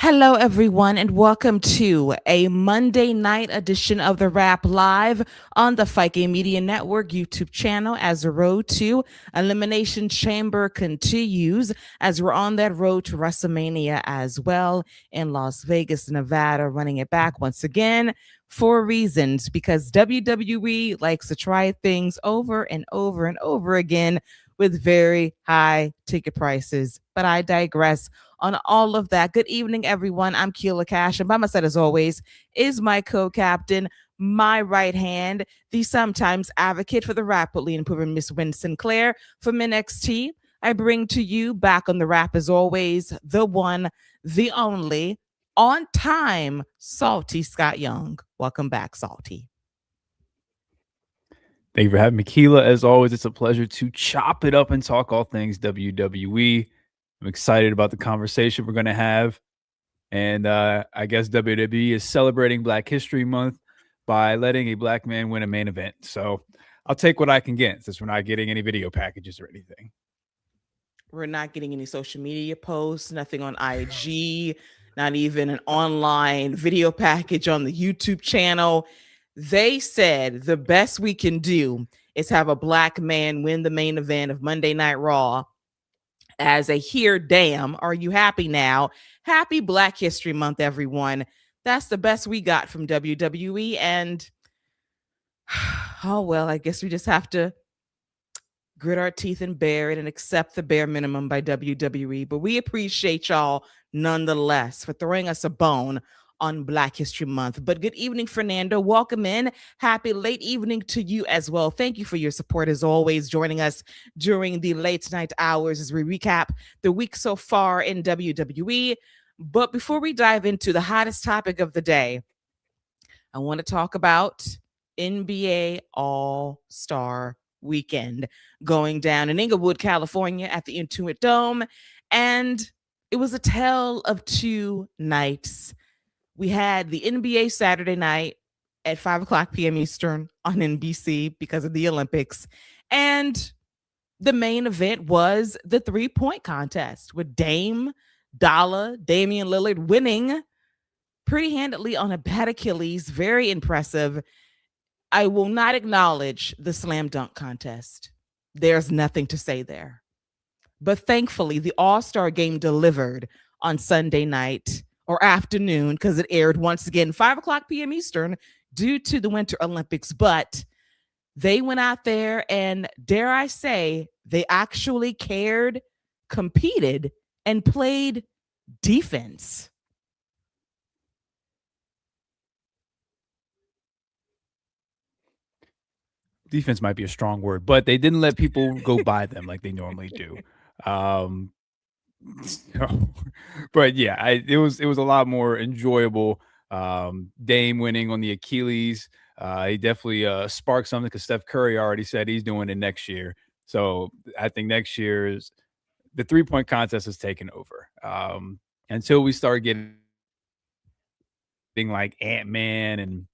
Hello, everyone, and welcome to a Monday night edition of the Wrap Live on the Fight Game Media Network YouTube channel as the road to Elimination Chamber continues, as we're on that road to WrestleMania as well in Las Vegas, Nevada, running it back once again for reasons because WWE likes to try things over and over and over again with very high ticket prices. But I digress on all of that. Good evening, everyone. I'm Keila Cash, and by my side, as always, is my co-captain, my right hand, the sometimes advocate for the rapidly improving Miss Wynn Sinclair from NXT. I bring to you back on the wrap, as always, the one, the only, on time, Salty Scott Young. Welcome back, Salty. Thank you for having me, Keila. As always, it's a pleasure to chop it up and talk all things WWE. I'm excited about the conversation we're going to have. And I guess WWE is celebrating Black History Month by letting a black man win a main event. So I'll take what I can get since we're not getting any video packages or anything. We're not getting any social media posts, nothing on IG, not even an online video package on the YouTube channel. They said the best we can do is have a black man win the main event of Monday Night Raw as a here damn. Are you happy now? Happy Black History Month, everyone. That's the best we got from WWE. And oh, well, I guess we just have to grit our teeth and bear it and accept the bare minimum by WWE. But we appreciate y'all nonetheless for throwing us a bone on Black History Month. But good evening, Fernando. Welcome in. Happy late evening to you as well. Thank you for your support as always, joining us during the late night hours as we recap the week so far in WWE. But before we dive into the hottest topic of the day, I want to talk about NBA All-Star Weekend going down in Inglewood, California at the Intuit Dome. And it was a tale of two nights. We had the NBA Saturday night at 5 o'clock p.m. Eastern on NBC because of the Olympics. And the main event was the three-point contest with Dame Damian Lillard winning pretty handedly on a bad Achilles. Very impressive. I will not acknowledge the slam dunk contest. There's nothing to say there. But thankfully, the All-Star game delivered on Sunday night or afternoon because it aired once again 5 o'clock p.m. Eastern due to the Winter Olympics. But they went out there and, dare I say, they actually cared, competed, and played defense. Defense might be a strong word, but they didn't let people go by them like they normally do. So, but yeah, it was a lot more enjoyable. Dame winning on the Achilles, he definitely sparked something because Steph Curry already said he's doing it next year. So I think next year's the 3-point contest is taken over. Until we start getting like Ant-Man and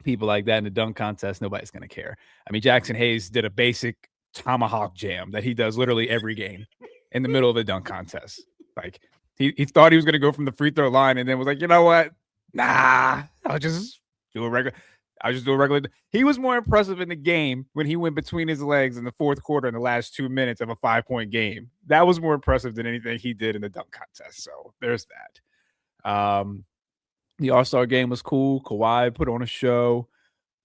people like that in the dunk contest, nobody's going to care. I mean, Jackson Hayes did a basic tomahawk jam that he does literally every game in the middle of a dunk contest. Like he thought he was going to go from the free throw line and then was like, you know what? Nah, I'll just do a regular. He was more impressive in the game when he went between his legs in the fourth quarter in the last 2 minutes of a 5-point game. That was more impressive than anything he did in the dunk contest. So there's that. The All-Star game was cool. Kawhi put on a show.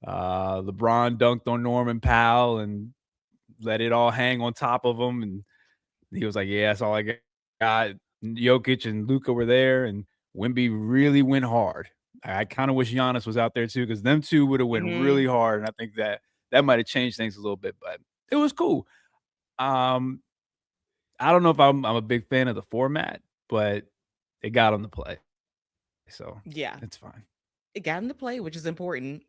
LeBron dunked on Norman Powell and let it all hang on top of him. And he was like, yeah, that's all I got. Jokic and Luka were there, and Wemby really went hard. I kind of wish Giannis was out there too, because them two would have went really hard. And I think that might have changed things a little bit, but it was cool. I don't know if I'm a big fan of the format, but it got on the play. So yeah, it's fine. It got into play, which is important.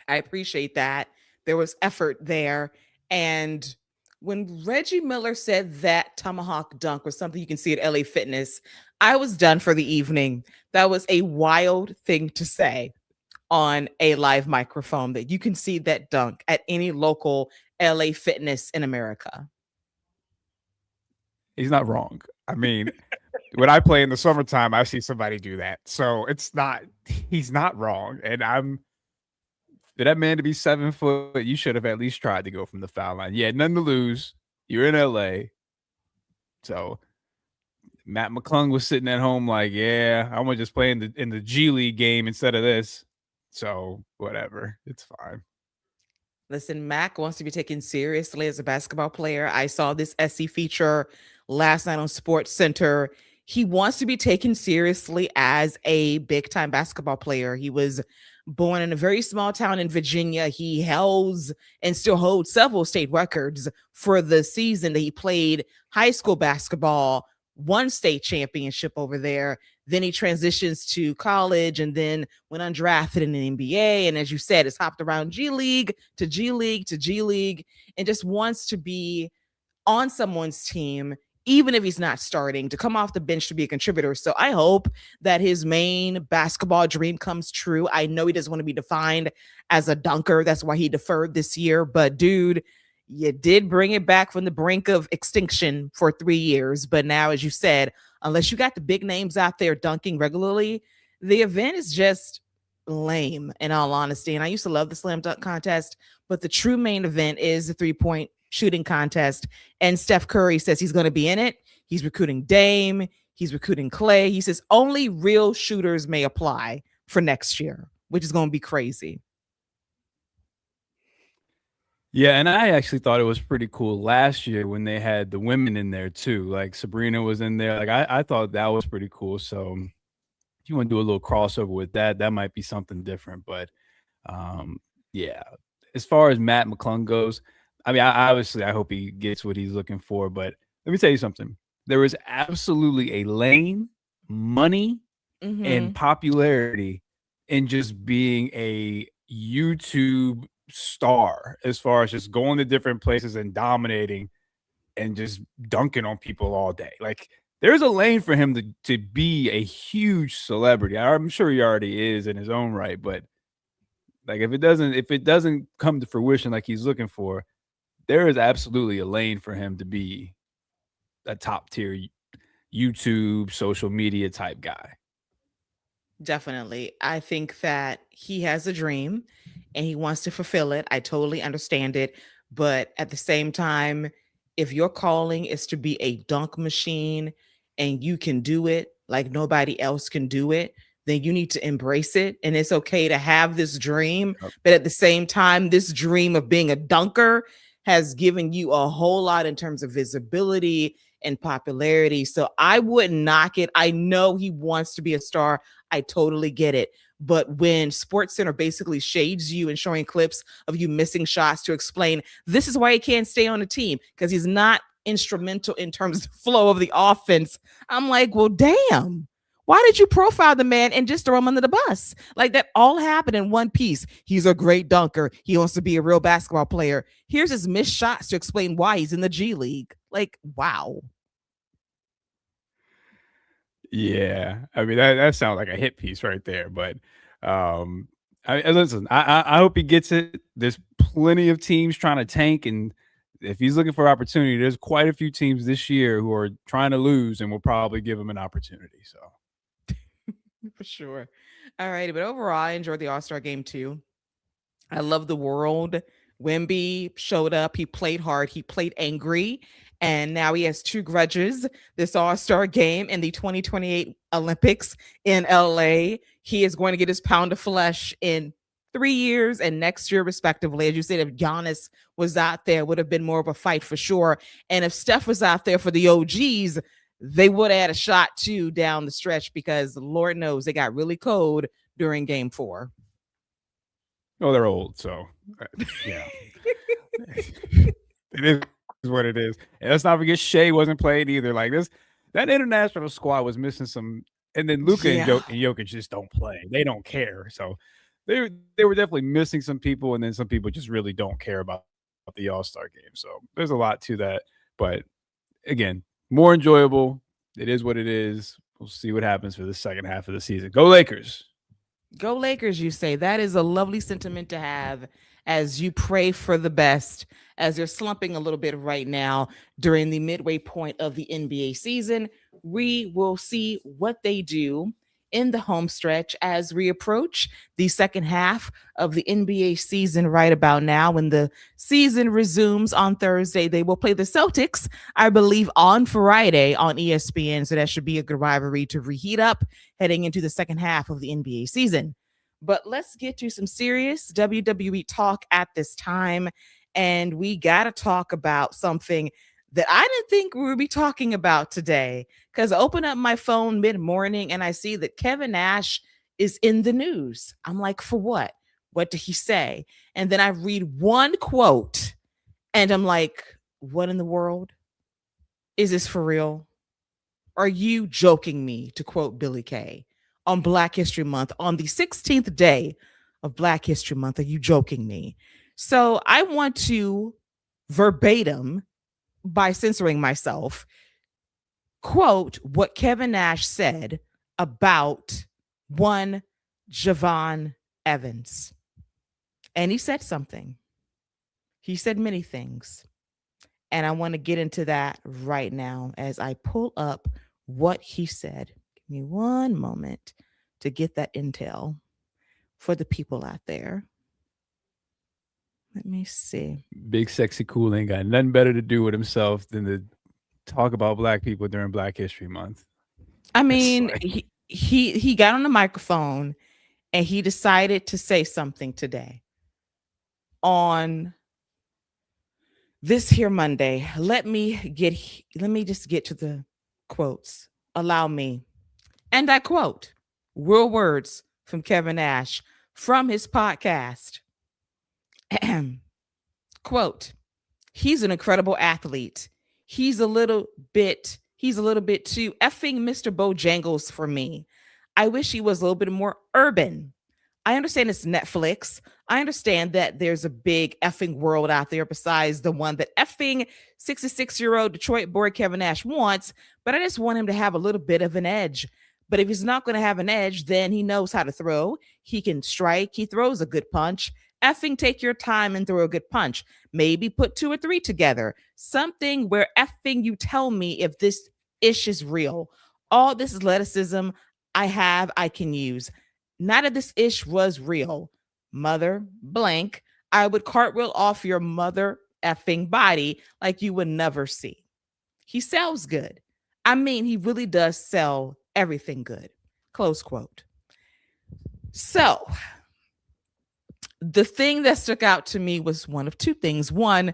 I appreciate that. There was effort there. And when Reggie Miller said that tomahawk dunk was something you can see at LA Fitness, I was done for the evening. That was a wild thing to say on a live microphone, that you can see that dunk at any local LA Fitness in America. He's not wrong. I mean, when I play in the summertime, I see somebody do that. So he's not wrong. And for that man to be 7 foot, you should have at least tried to go from the foul line. You had nothing to lose. You're in LA. So Matt McClung was sitting at home like, yeah, I'm gonna just play in the G League game instead of this. So whatever. It's fine. Listen, Mac wants to be taken seriously as a basketball player. I saw this SC feature last night on Sports Center. He wants to be taken seriously as a big time basketball player. He was born in a very small town in Virginia. He holds and still holds several state records for the season that he played high school basketball, one state championship over there. Then he transitions to college and then went undrafted in the NBA. And as you said, has hopped around G League to G League to G League and just wants to be on someone's team, even if he's not starting, to come off the bench to be a contributor. So I hope that his main basketball dream comes true. I know he doesn't want to be defined as a dunker. That's why he deferred this year. But dude, you did bring it back from the brink of extinction for 3 years. But now, as you said, unless you got the big names out there dunking regularly, the event is just lame, in all honesty. And I used to love the slam dunk contest, but the true main event is the 3-point shooting contest. And Steph Curry says he's going to be in it. He's recruiting Dame. He's recruiting Clay. He says only real shooters may apply for next year, which is going to be crazy. Yeah, and I actually thought it was pretty cool last year when they had the women in there too. Like Sabrina was in there. Like I thought that was pretty cool. So if you want to do a little crossover with that, that might be something different. But yeah, as far as Matt McClung goes, I mean, I hope he gets what he's looking for. But let me tell you something. There is absolutely a lane, money, and popularity in just being a YouTube star as far as just going to different places and dominating and just dunking on people all day. Like there's a lane for him to be a huge celebrity. I'm sure he already is in his own right, but like if it doesn't come to fruition like he's looking for, there is absolutely a lane for him to be a top tier YouTube social media type guy. Definitely. I think that he has a dream and he wants to fulfill it. I totally understand it. But at the same time, if your calling is to be a dunk machine and you can do it like nobody else can do it, then you need to embrace it. And it's okay to have this dream. But at the same time, this dream of being a dunker has given you a whole lot in terms of visibility and popularity. So I wouldn't knock it. I know he wants to be a star. I totally get it. But when SportsCenter basically shades you and showing clips of you missing shots to explain this is why he can't stay on the team because he's not instrumental in terms of the flow of the offense, I'm like, well, damn. Why did you profile the man and just throw him under the bus? Like that all happened in one piece. He's a great dunker. He wants to be a real basketball player. Here's his missed shots to explain why he's in the G League. Like, wow. Yeah, I mean that sounds like a hit piece right there. But listen, I hope he gets it. There's plenty of teams trying to tank, and if he's looking for opportunity, there's quite a few teams this year who are trying to lose, and will probably give him an opportunity. So for sure. All right, but overall, I enjoyed the All-Star game too. I love the world. Wemby showed up. He played hard. He played angry. And now he has 2 grudges this All-Star game in the 2028 Olympics in LA. He is going to get his pound of flesh in 3 years and next year, respectively. As you said, if Giannis was out there, it would have been more of a fight for sure. And if Steph was out there for the OGs, they would have had a shot too down the stretch because Lord knows they got really cold during game 4. Oh, they're old, so yeah. It is what it is. And let's not forget Shea wasn't playing either. Like that international squad was missing some, and then Luka and Jokic just don't play. They don't care. So they were definitely missing some people, and then some people just really don't care about the All-Star game. So there's a lot to that. But again, more enjoyable. It is what it is. We'll see what happens for the second half of the season. Go Lakers. Go Lakers, you say. That is a lovely sentiment to have as you pray for the best as they're slumping a little bit right now during the midway point of the NBA season. We will see what they do in the home stretch as we approach the second half of the NBA season right about now. When the season resumes on Thursday, they will play the Celtics, I believe, on Friday on ESPN. So that should be a good rivalry to reheat up heading into the second half of the NBA season. But let's get to some serious WWE talk at this time. And we got to talk about something that I didn't think we would be talking about today. Because I open up my phone mid morning and I see that Kevin Nash is in the news. I'm like, for what? What did he say? And then I read one quote and I'm like, what in the world? Is this for real? Are you joking me, to quote Billy Kay, on Black History Month, on the 16th day of Black History Month? Are you joking me? So I want to verbatim, by censoring myself, quote what Kevin Nash said about one Javon Evans. And he said something. He said many things. And I want to get into that right now as I pull up what he said. Give me one moment to get that intel for the people out there. Let me see. Big Sexy Cool ain't got nothing better to do with himself than to talk about Black people during Black History Month. I mean, he got on the microphone and he decided to say something today on this here Monday. Let me just get to the quotes. Allow me. And I quote, real words from Kevin Nash from his podcast. Quote, he's an incredible athlete. He's a little bit too effing Mr. Bojangles for me. I wish he was a little bit more urban. I understand it's Netflix. I understand that there's a big effing world out there besides the one that effing 66-year-old Detroit boy Kevin Nash wants, but I just want him to have a little bit of an edge. But if he's not going to have an edge, then he knows how to throw. He can strike. He throws a good punch. Effing take your time and throw a good punch. Maybe put 2 or 3 together. Something where effing you tell me if this ish is real. All this athleticism I can use. Not if this ish was real. Mother blank, I would cartwheel off your mother effing body like you would never see. He sells good. I mean, he really does sell everything good. Close quote. So, the thing that stuck out to me was one of 2 things. One,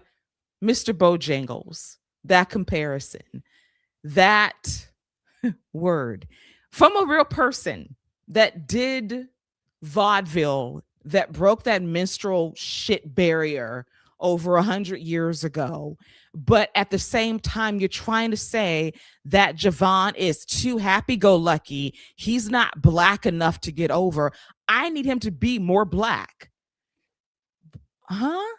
Mr. Bojangles, that comparison, that word from a real person that did vaudeville, that broke that minstrel shit barrier over 100 years ago. But at the same time, you're trying to say that Javon is too happy-go-lucky. He's not Black enough to get over. I need him to be more Black. Huh?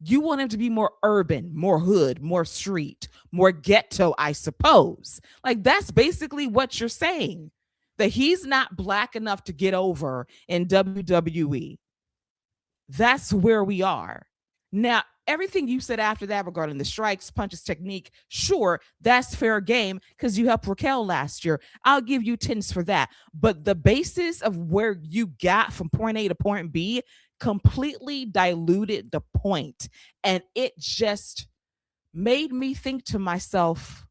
You want him to be more urban, more hood, more street, more ghetto, I suppose. Like, that's basically what you're saying. That he's not Black enough to get over in WWE. That's where we are. Now, everything you said after that regarding the strikes, punches, technique, sure, that's fair game because you helped Raquel last year. I'll give you 10s for that. But the basis of where you got from point A to point B completely diluted the point. And it just made me think to myself,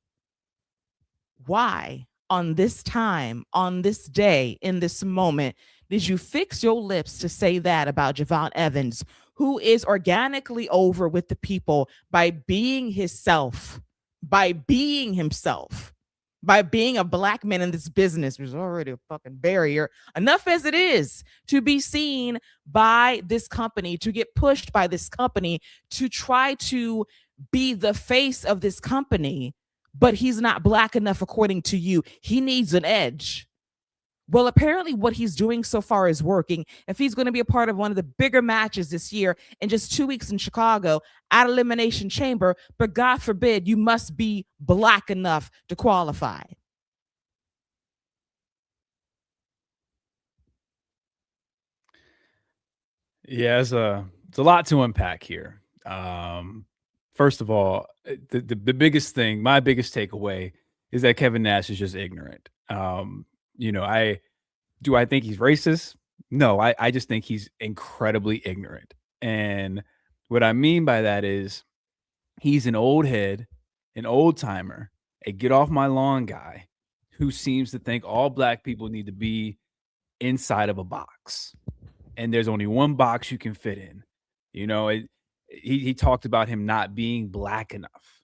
why on this time, on this day, in this moment, did you fix your lips to say that about Javon Evans, who is organically over with the people by being himself, by being himself, by being a Black man in this business, which is already a fucking barrier, enough as it is to be seen by this company, to get pushed by this company, to try to be the face of this company, but he's not Black enough according to you. He needs an edge. Well, apparently what he's doing so far is working. If he's going to be a part of one of the bigger matches this year in just 2 weeks in Chicago at Elimination Chamber, but God forbid you must be Black enough to qualify. Yeah, it's a lot to unpack here. first of all, the biggest thing, my biggest takeaway is that Kevin Nash is just ignorant. You know, I think he's racist? No, I just think he's incredibly ignorant. And what I mean by that is he's an old head, an old timer, a get off my lawn guy who seems to think all black people need to be inside of a box. And there's only one box you can fit in. You know, he talked about him not being black enough.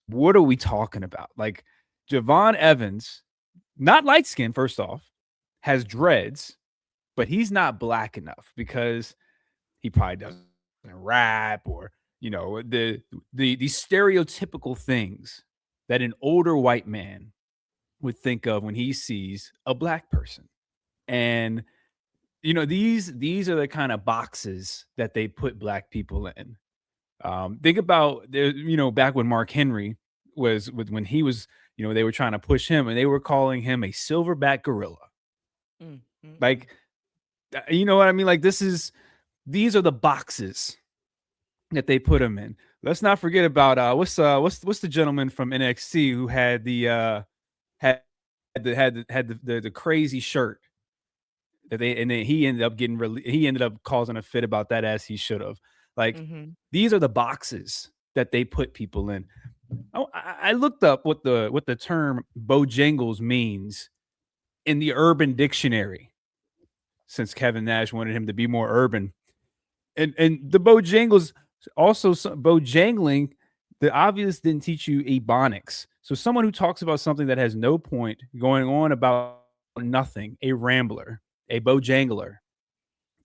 What are we talking about? Like Javon Evans, not light skinned, first off, has dreads, but he's not black enough because he probably doesn't rap or the stereotypical things that an older white man would think of when he sees a black person. And these are the kind of boxes that they put black people in. Think about back when Mark Henry when he was, they were trying to push him and they were calling him a silverback gorilla. Like, you know what I mean? Like these are the boxes that they put him in. Let's not forget about what's the gentleman from NXT who had the crazy shirt that he ended up he ended up causing a fit about that as he should have. Like these are the boxes that they put people in. I looked up what the term Bojangles means in the Urban Dictionary, since Kevin Nash wanted him to be more urban. And the Bojangles also Bojangling, the obvious didn't teach you ebonics. So someone who talks about something that has no point, going on about nothing, a rambler, a Bojangler.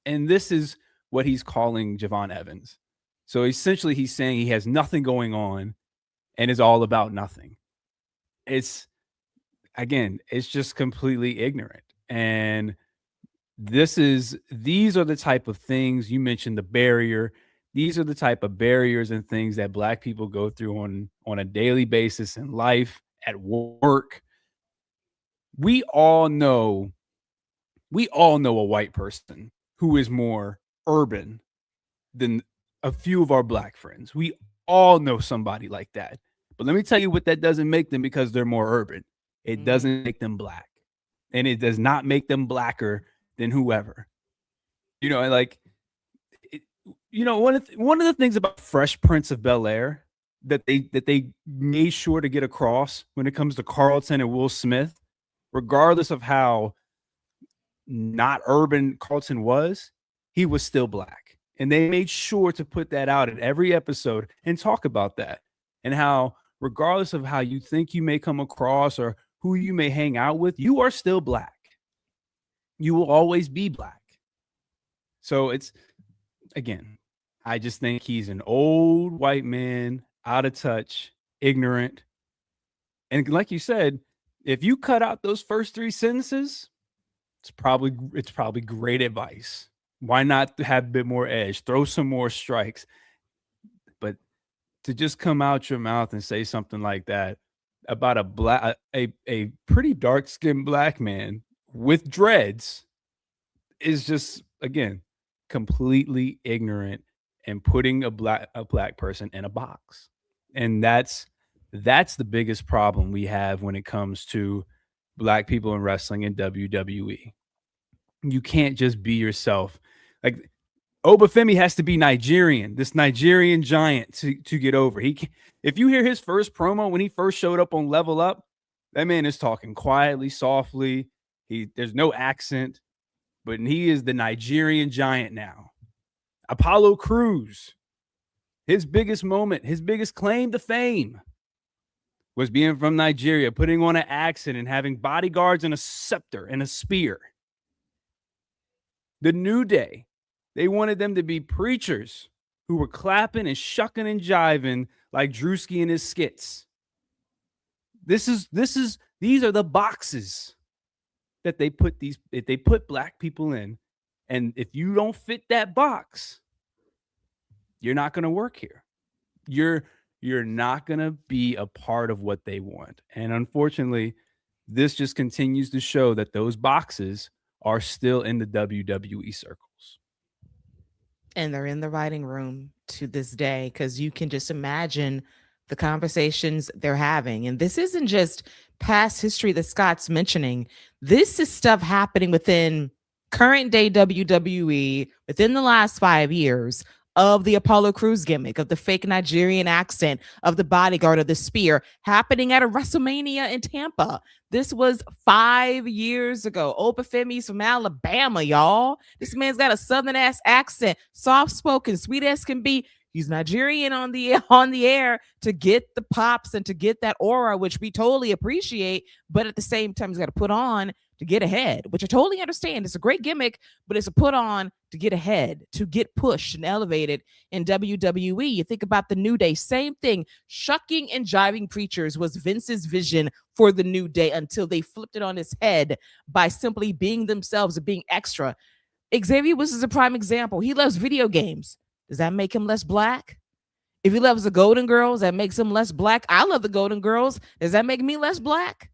And this is what he's calling Javon Evans. So essentially he's saying he has nothing going on and is all about nothing. It's just completely ignorant. And these are the type of things you mentioned, the barrier. These are the type of barriers and things that black people go through on a daily basis in life, at work. We all know a white person who is more urban than a few of our black friends. We all know somebody like that. But let me tell you what that doesn't make them because they're more urban. It doesn't make them black. And it does not make them blacker than whoever. One of the things about Fresh Prince of Bel-Air that they made sure to get across when it comes to Carlton and Will Smith, regardless of how not urban Carlton was, he was still black. And they made sure to put that out in every episode and talk about that. And how, regardless of how you think you may come across or who you may hang out with, you are still black. You will always be black. So I just think he's an old white man, out of touch, ignorant. And like you said, if you cut out those first 3 sentences, it's probably great advice. Why not have a bit more edge? Throw some more strikes. But to just come out your mouth and say something like that about a pretty dark-skinned black man with dreads is just, again, completely ignorant and putting a black person in a box. And that's the biggest problem we have when it comes to black people in wrestling and WWE. You can't just be yourself. Like Obafemi has to be Nigerian, this Nigerian giant to get over. If you hear his first promo when he first showed up on Level Up, that man is talking quietly, softly. There's no accent, but he is the Nigerian giant now. Apollo Crews, his biggest moment, his biggest claim to fame was being from Nigeria, putting on an accent and having bodyguards and a scepter and a spear. The New Day, they wanted them to be preachers who were clapping and shucking and jiving like Drewski in his skits. These are the boxes that they put black people in. And if you don't fit that box, you're not going to work here. You're not going to be a part of what they want. And unfortunately, this just continues to show that those boxes are still in the WWE circles. And they're in the writing room to this day because you can just imagine the conversations they're having. And this isn't just past history that Scott's mentioning, this is stuff happening within current day WWE within the last 5 years of the Apollo Crews gimmick, of the fake Nigerian accent, of the bodyguard, of the spear happening at a WrestleMania in Tampa. This was 5 years ago. Obafemi's from Alabama, y'all. This man's got a southern ass accent, soft spoken, sweet as can be. He's Nigerian on the air to get the pops and to get that aura, which we totally appreciate. But at the same time, he's got to put on to get ahead, which I totally understand. It's a great gimmick, but it's a put on to get ahead, to get pushed and elevated in WWE. You think about the New Day, same thing. Shucking and jiving preachers was Vince's vision for the New Day until they flipped it on his head by simply being themselves and being extra. Xavier was a prime example. He loves video games. Does that make him less black? If he loves the Golden Girls, that makes him less black. I love the Golden Girls. Does that make me less black?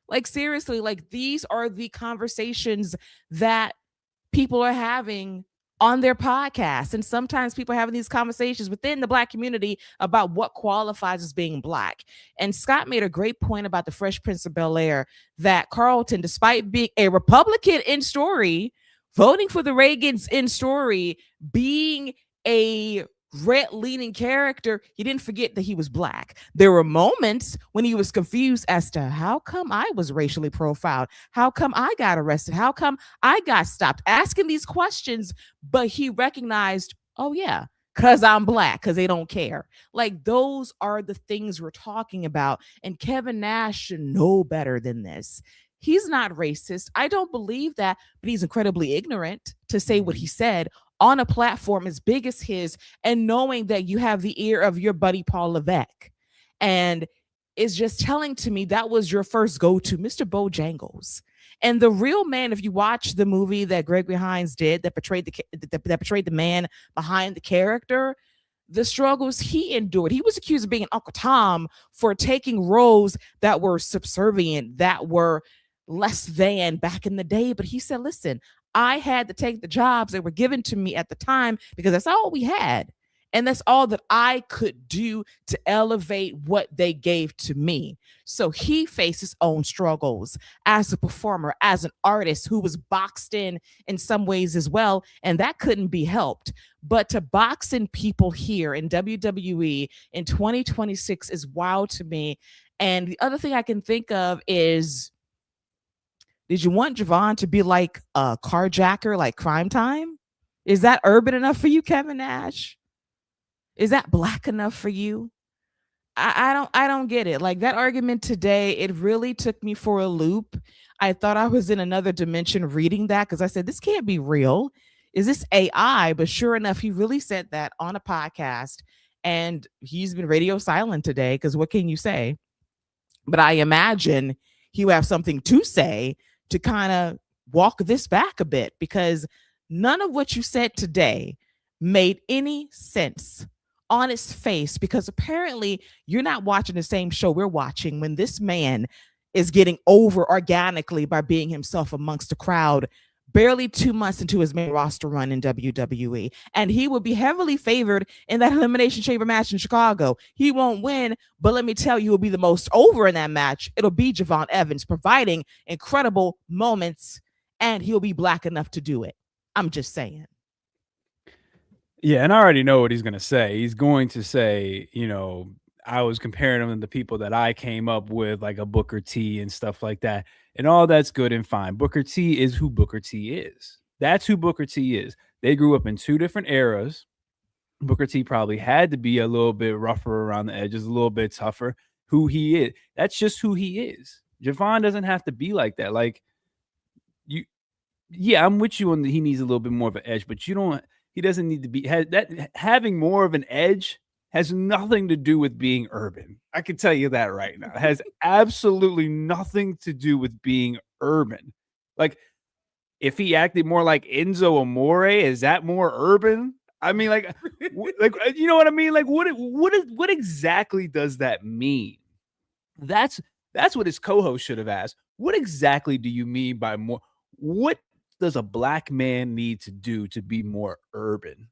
Like, seriously, like, these are the conversations that people are having on their podcasts. And sometimes people are having these conversations within the black community about what qualifies as being black. And Scott made a great point about the Fresh Prince of Bel-Air, that Carlton, despite being a Republican in story, voting for the Reagans in story, being a red-leaning character, he didn't forget that he was black. There were moments when he was confused as to how come I was racially profiled, how come I got arrested, how come I got stopped, asking these questions, but he recognized, oh yeah, because I'm black, because they don't care. Like, those are the things we're talking about, and Kevin Nash should know better than this. He's not racist. I don't believe that, but he's incredibly ignorant to say what he said on a platform as big as his, and knowing that you have the ear of your buddy Paul Levesque. And it's just telling to me that was your first go-to, Mr. Bojangles. And the real man, if you watch the movie that Gregory Hines did that portrayed the man behind the character, the struggles he endured. He was accused of being an Uncle Tom for taking roles that were subservient, that were less than back in the day. But he said, listen, I had to take the jobs that were given to me at the time because that's all we had. And that's all that I could do to elevate what they gave to me. So he faced his own struggles as a performer, as an artist who was boxed in some ways as well. And that couldn't be helped. But to box in people here in WWE in 2026 is wild to me. And the other thing I can think of is, did you want Javon to be like a carjacker, like Crime Time? Is that urban enough for you, Kevin Nash? Is that black enough for you? I don't get it. Like, that argument today, it really took me for a loop. I thought I was in another dimension reading that because I said, this can't be real. Is this AI? But sure enough, he really said that on a podcast, and he's been radio silent today because what can you say? But I imagine he will have something to say to kind of walk this back a bit, because none of what you said today made any sense on its face, because apparently you're not watching the same show we're watching when this man is getting over organically by being himself amongst the crowd barely 2 months into his main roster run in WWE. And he will be heavily favored in that Elimination Chamber match in Chicago. He won't win, but let me tell you, he'll be the most over in that match. It'll be Javon Evans, providing incredible moments, and he'll be black enough to do it. I'm just saying. Yeah, and I already know what he's going to say. He's going to say, you know, I was comparing him to the people that I came up with, like a Booker T and stuff like that. And all that's good and fine. Booker T is who Booker T is. That's who Booker T is. They grew up in two different eras. Booker T probably had to be a little bit rougher around the edges, a little bit tougher. Who he is. That's just who he is. Javon doesn't have to be like that. Like, yeah, I'm with you on he needs a little bit more of an edge, but he doesn't need to be having more of an edge has nothing to do with being urban. I can tell you that right now. It has absolutely nothing to do with being urban. Like, if he acted more like Enzo Amore, is that more urban? I mean, like, you know what I mean? Like, what exactly does that mean? That's what his co-host should have asked. What exactly do you mean by more? What does a black man need to do to be more urban?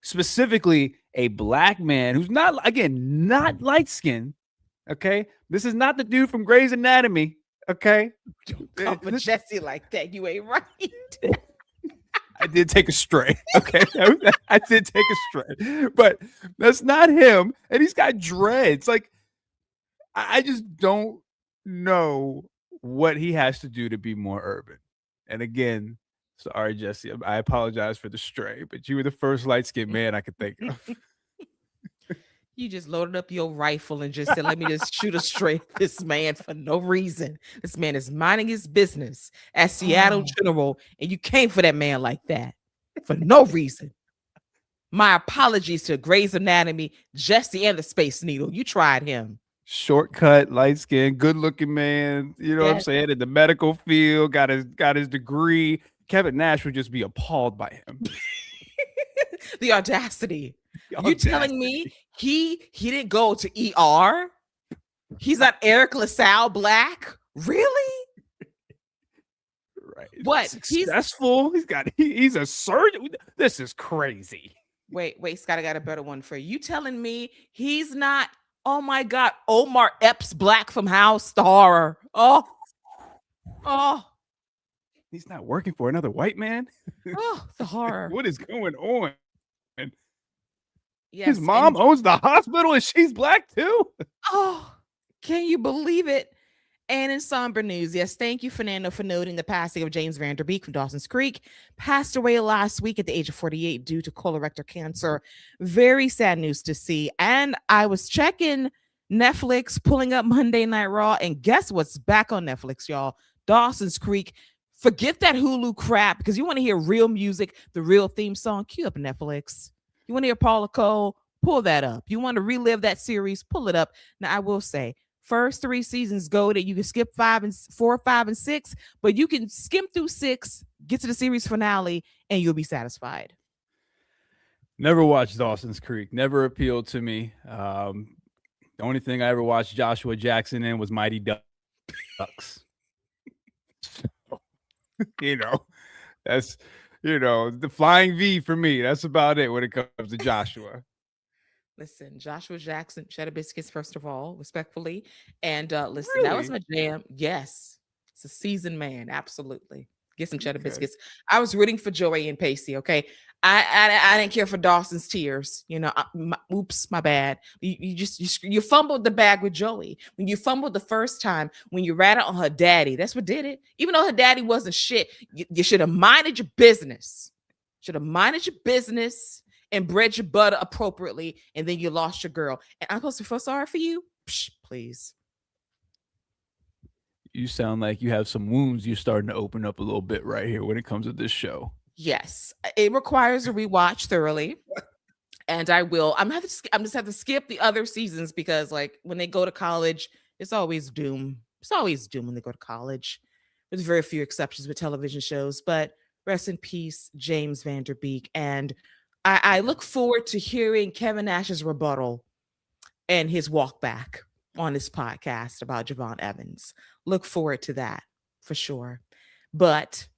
specifically a black man who's not, again, not light skinned. Okay, this is not the dude from Grey's Anatomy. Okay, Don't come for Jesse like that. You ain't right. I did take a stray. Okay, I did take a stray, but that's not him. And he's got dreads. Like, I just don't know what he has to do to be more urban. And again, sorry, Jesse, I apologize for the stray, but you were the first light-skinned man I could think of. You just loaded up your rifle and just said, let me just shoot a straight at this man for no reason. This man is minding his business at Seattle General, and you came for that man like that for no reason. My apologies to Grey's Anatomy, Jesse, and the Space Needle. You tried him. Shortcut, light skin, good looking man. You know what I'm saying? In the medical field, got his degree. Kevin Nash would just be appalled by him. The audacity. You telling me he didn't go to ER? He's not Eric LaSalle Black? Really? Right. What? Successful. He's a surgeon. This is crazy. Wait, Scott, I got a better one for you. You telling me he's not, oh my God, Omar Epps Black from House the Horror. Oh. He's not working for another white man. Oh, the horror. What is going on? Yes, his mom owns the hospital and she's black too. Oh, can you believe it? And in somber news, yes, thank you, Fernando, for noting the passing of James Vanderbeek from Dawson's Creek. Passed away last week at the age of 48 due to colorectal cancer. Very sad news to see. And I was checking Netflix, pulling up Monday Night Raw, and guess what's back on Netflix, y'all? Dawson's Creek. Forget that Hulu crap, because you want to hear real music, the real theme song, cue up Netflix. You want to hear Paula Cole? Pull that up. You want to relive that series? Pull it up. Now, I will say, first 3 seasons go that you can skip 4, 5, and 6, but you can skim through 6, get to the series finale, and you'll be satisfied. Never watched Dawson's Creek. Never appealed to me. The only thing I ever watched Joshua Jackson in was Mighty Ducks. That's the flying V for me. That's about it when it comes to Joshua. Listen, Joshua Jackson, Cheddar Biscuits, first of all, respectfully. And listen, Really? That was my jam. Yes, it's a seasoned man. Absolutely. Get some Cheddar Biscuits. I was rooting for Joey and Pacey. Okay. I didn't care for Dawson's tears. Oops, my bad. You fumbled the bag with Joey. When you fumbled the first time, when you ratted on her daddy, that's what did it. Even though her daddy wasn't shit, you should have minded your business. And bred your butter appropriately, and then you lost your girl. And I'm supposed to feel sorry for you? Psh, please. You sound like you have some wounds you're starting to open up a little bit right here when it comes to this show. Yes, it requires a rewatch thoroughly, and I will. I'm just have to skip the other seasons because, like, when they go to college, it's always doom. It's always doom when they go to college. There's very few exceptions with television shows, but rest in peace, James Vanderbeek. And I look forward to hearing Kevin Nash's rebuttal and his walk back on this podcast about Javon Evans. Look forward to that for sure. But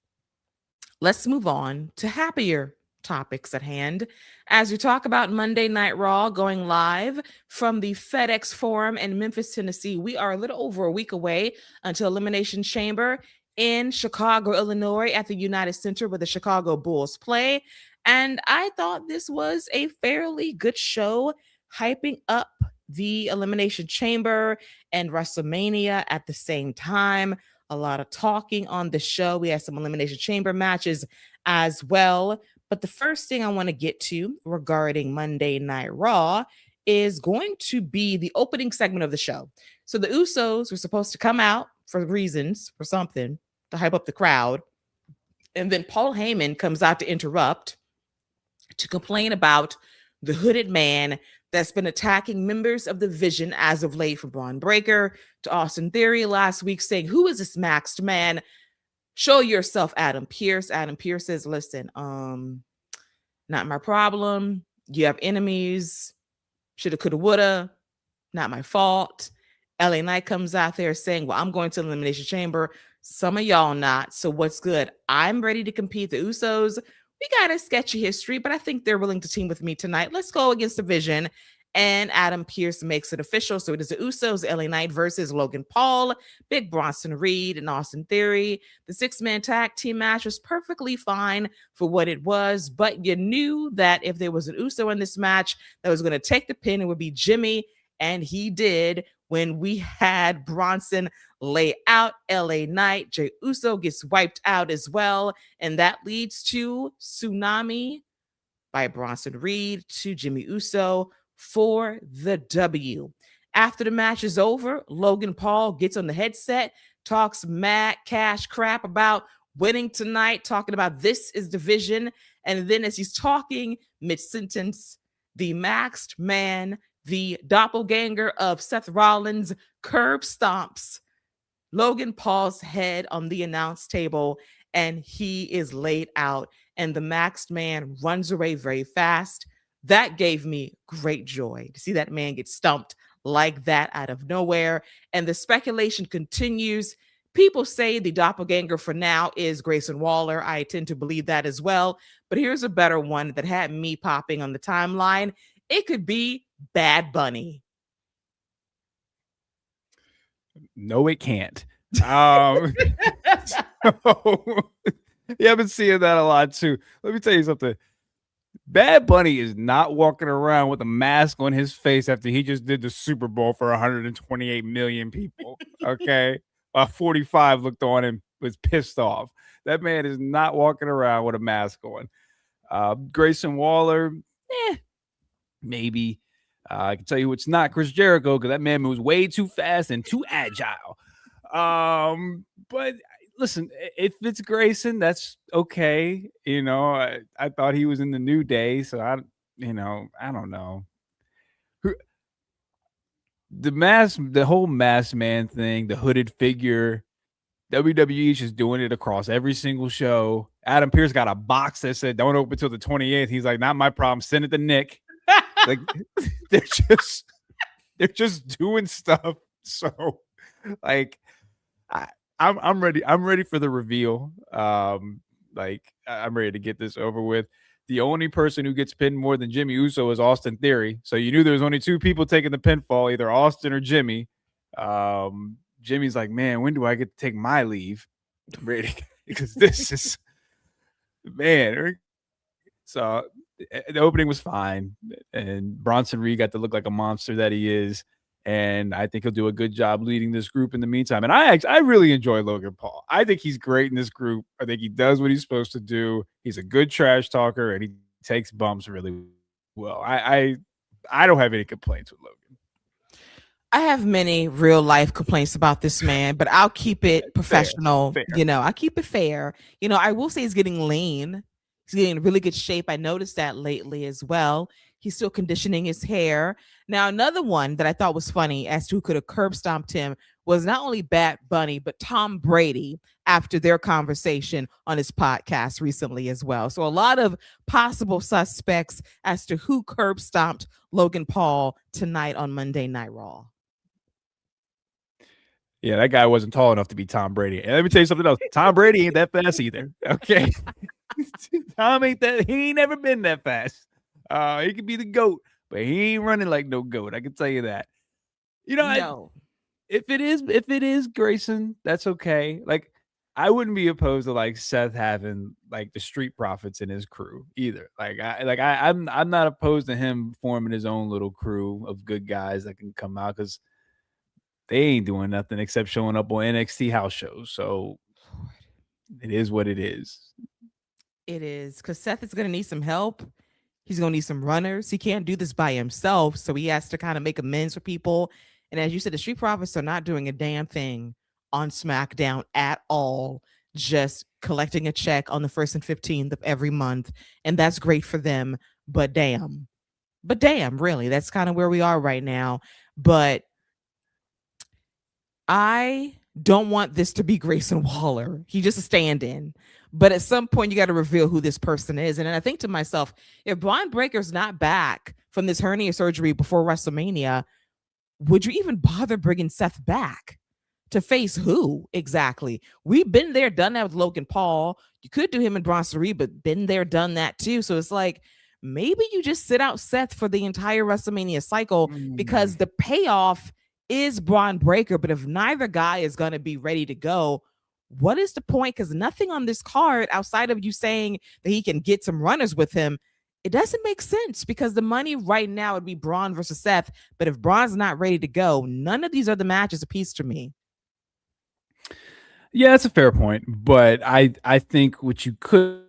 let's move on to happier topics at hand as we talk about Monday Night Raw going live from the FedEx Forum in Memphis, Tennessee. We are a little over a week away until Elimination Chamber in Chicago, Illinois at the United Center where the Chicago Bulls play. And I thought this was a fairly good show, hyping up the Elimination Chamber and WrestleMania at the same time. A lot of talking on the show. We had some Elimination Chamber matches as well. But the first thing I want to get to regarding Monday Night Raw is going to be the opening segment of the show. So the Usos were supposed to come out for reasons, for something, to hype up the crowd. And then Paul Heyman comes out to interrupt, to complain about the hooded man that's been attacking members of the Vision as of late, from Braun Breaker to Austin Theory last week, saying, who is this maxed man? Show yourself, Adam Pearce. Adam Pearce says, listen, not my problem. You have enemies. Shoulda, coulda, woulda. Not my fault. LA Knight comes out there saying, well, I'm going to Elimination Chamber. Some of y'all not. So what's good? I'm ready to compete. The Usos, we got a sketchy history, but I think they're willing to team with me tonight. Let's go against Division. And Adam Pearce makes it official. So it is the Usos, LA Knight versus Logan Paul, Big Bronson Reed, and Austin Theory. The 6-man tag team match was perfectly fine for what it was, but you knew that if there was an Uso in this match that was going to take the pin, it would be Jimmy. And he did when we had Bronson lay out LA Knight. Jey Uso gets wiped out as well. And that leads to Tsunami by Bronson Reed to Jimmy Uso for the W. After the match is over, Logan Paul gets on the headset, talks mad cash crap about winning tonight, talking about this is Division. And then as he's talking mid-sentence, the masked man, the doppelganger of Seth Rollins, curb stomps Logan Paul's head on the announce table, and he is laid out, and the masked man runs away very fast. That gave me great joy to see that man get stumped like that out of nowhere. And the speculation continues. People say the doppelganger for now is Grayson Waller. I tend to believe that as well. But here's a better one that had me popping on the timeline. It could be Bad Bunny. No, it can't. So, you have been seeing that a lot too. Let me tell you something. Bad Bunny is not walking around with a mask on his face after he just did the Super Bowl for 128 million people. Okay. 45 looked on him, was pissed off. That man is not walking around with a mask on. Grayson Waller, maybe. I can tell you it's not Chris Jericho because that man moves way too fast and too agile. But listen, if it's Grayson, that's okay. You know, I thought he was in the New Day, so I don't know. The whole masked man thing, the hooded figure, WWE is just doing it across every single show. Adam Pearce got a box that said don't open till the 28th. He's like, not my problem. Send it to Nick. Like they're just doing stuff. So like I'm ready. I'm ready for the reveal. Like I'm ready to get this over with. The only person who gets pinned more than Jimmy Uso is Austin Theory. So you knew there was only two people taking the pinfall, either Austin or Jimmy. Jimmy's like, man, when do I get to take my leave? I'm ready because this is man. So the opening was fine, and Bronson Reed got to look like a monster that he is, and I think he'll do a good job leading this group in the meantime. And I really enjoy Logan Paul. I think he's great in this group. I think he does what he's supposed to do. He's a good trash talker, and he takes bumps really well. I don't have any complaints with Logan. I have many real life complaints about this man, but I'll keep it professional. Fair. You know, I keep it fair. You know, I will say he's getting lean. He's getting in really good shape. I noticed that lately as well. He's still conditioning his hair. Now, another one that I thought was funny as to who could have curb stomped him was not only Bad Bunny, but Tom Brady after their conversation on his podcast recently as well. So a lot of possible suspects as to who curb stomped Logan Paul tonight on Monday Night Raw. Yeah, that guy wasn't tall enough to be Tom Brady. And let me tell you something else. Tom Brady ain't that fast either. Okay. Tom ain't that. He ain't never been that fast. He could be the GOAT, but he ain't running like no GOAT. I can tell you that. You know, No. If it is Grayson, that's okay. Like, I wouldn't be opposed to like Seth having like the Street Profits in his crew either. I'm not opposed to him forming his own little crew of good guys that can come out because they ain't doing nothing except showing up on NXT house shows. So it is what it is. It is because Seth is going to need some help. He's going to need some runners. He can't do this by himself. So he has to kind of make amends for people. And as you said, the Street Profits are not doing a damn thing on SmackDown at all. Just collecting a check on the 1st and 15th of every month. And that's great for them. But damn, really, that's kind of where we are right now. But I don't want this to be Grayson Waller. He just a stand-in. But at some point, you got to reveal who this person is. And then I think to myself, if Brian Breaker's not back from this hernia surgery before WrestleMania, would you even bother bringing Seth back To face who exactly? We've been there, done that with Logan Paul. You could do him and Bronson Reed, but been there, done that too. So it's like maybe you just sit out Seth for the entire WrestleMania cycle because the payoff is Braun Breaker. But if neither guy is going to be ready to go, what is the point? Because nothing on this card outside of you saying that he can get some runners with him, it doesn't make sense because the money right now would be Braun versus Seth. But if Braun's not ready to go, none of these other matches appease to me. Yeah, that's a fair point. But I think what you could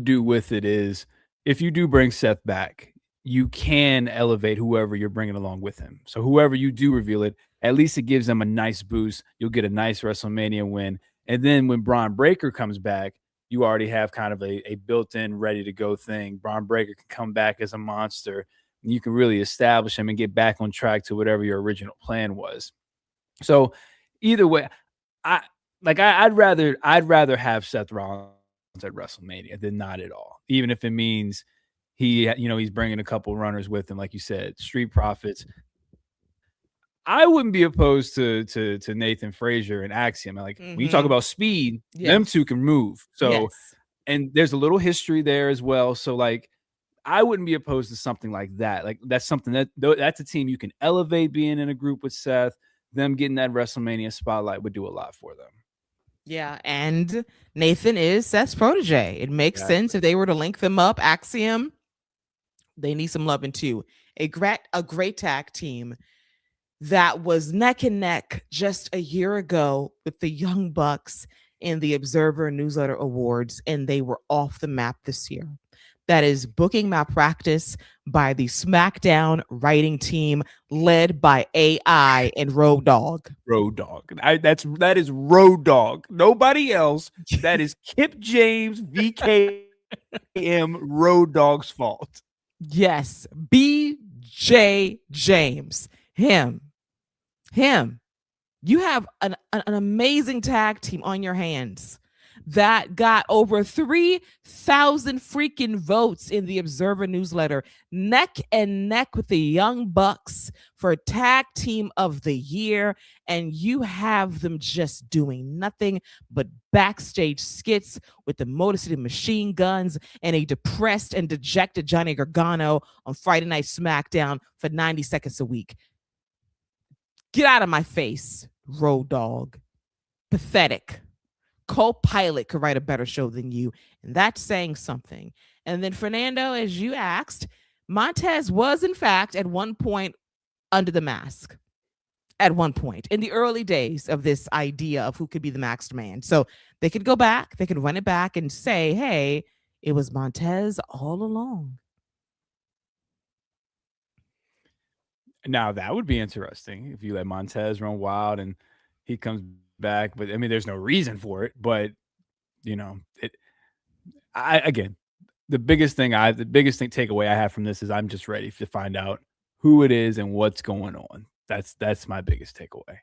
do with it is if you do bring Seth back, you can elevate whoever you're bringing along with him. So whoever you do reveal it, at least it gives them a nice boost. You'll get a nice WrestleMania win. And then when Braun Breaker comes back, you already have kind of a built-in, ready-to-go thing. Braun Breaker can come back as a monster. And you can really establish him and get back on track to whatever your original plan was. So either way, I'd rather have Seth Rollins at WrestleMania than not at all, even if it means he's bringing a couple runners with him, like you said, Street Profits. I wouldn't be opposed to Nathan Frazier and Axiom. Like when you talk about speed, them two can move. So, and there's a little history there as well. So like, I wouldn't be opposed to something like that. Like that's something that's a team you can elevate being in a group with Seth. Them getting that WrestleMania spotlight would do a lot for them. Yeah, and Nathan is Seth's protege. It makes sense if they were to link them up. Axiom, they need some loving too. A great tag team that was neck and neck just a year ago with the Young Bucks in the Observer Newsletter Awards, and they were off the map this year. That is booking malpractice by the SmackDown writing team led by AI and Road Dogg. Road Dogg. That is Road Dogg. Nobody else. That is Kip James, VKM, Road Dogg's fault. Yes, BJ James. Him. You have an amazing tag team on your hands that got over 3,000 freaking votes in the Observer newsletter, neck and neck with the Young Bucks for Tag Team of the Year, and you have them just doing nothing but backstage skits with the Motor City Machine Guns and a depressed and dejected Johnny Gargano on Friday Night SmackDown for 90 seconds a week. Get out of my face, Road Dogg. Pathetic. Co-Pilot could write a better show than you, and that's saying something. And then Fernando, as you asked, Montez was in fact at one point under the mask. At one point in the early days of this idea of who could be the masked man. So they could go back, they could run it back and say, hey, it was Montez all along. Now that would be interesting if you let Montez run wild and he comes back, but I mean, there's no reason for it. But again, the biggest takeaway I have from this is I'm just ready to find out who it is and what's going on. That's my biggest takeaway.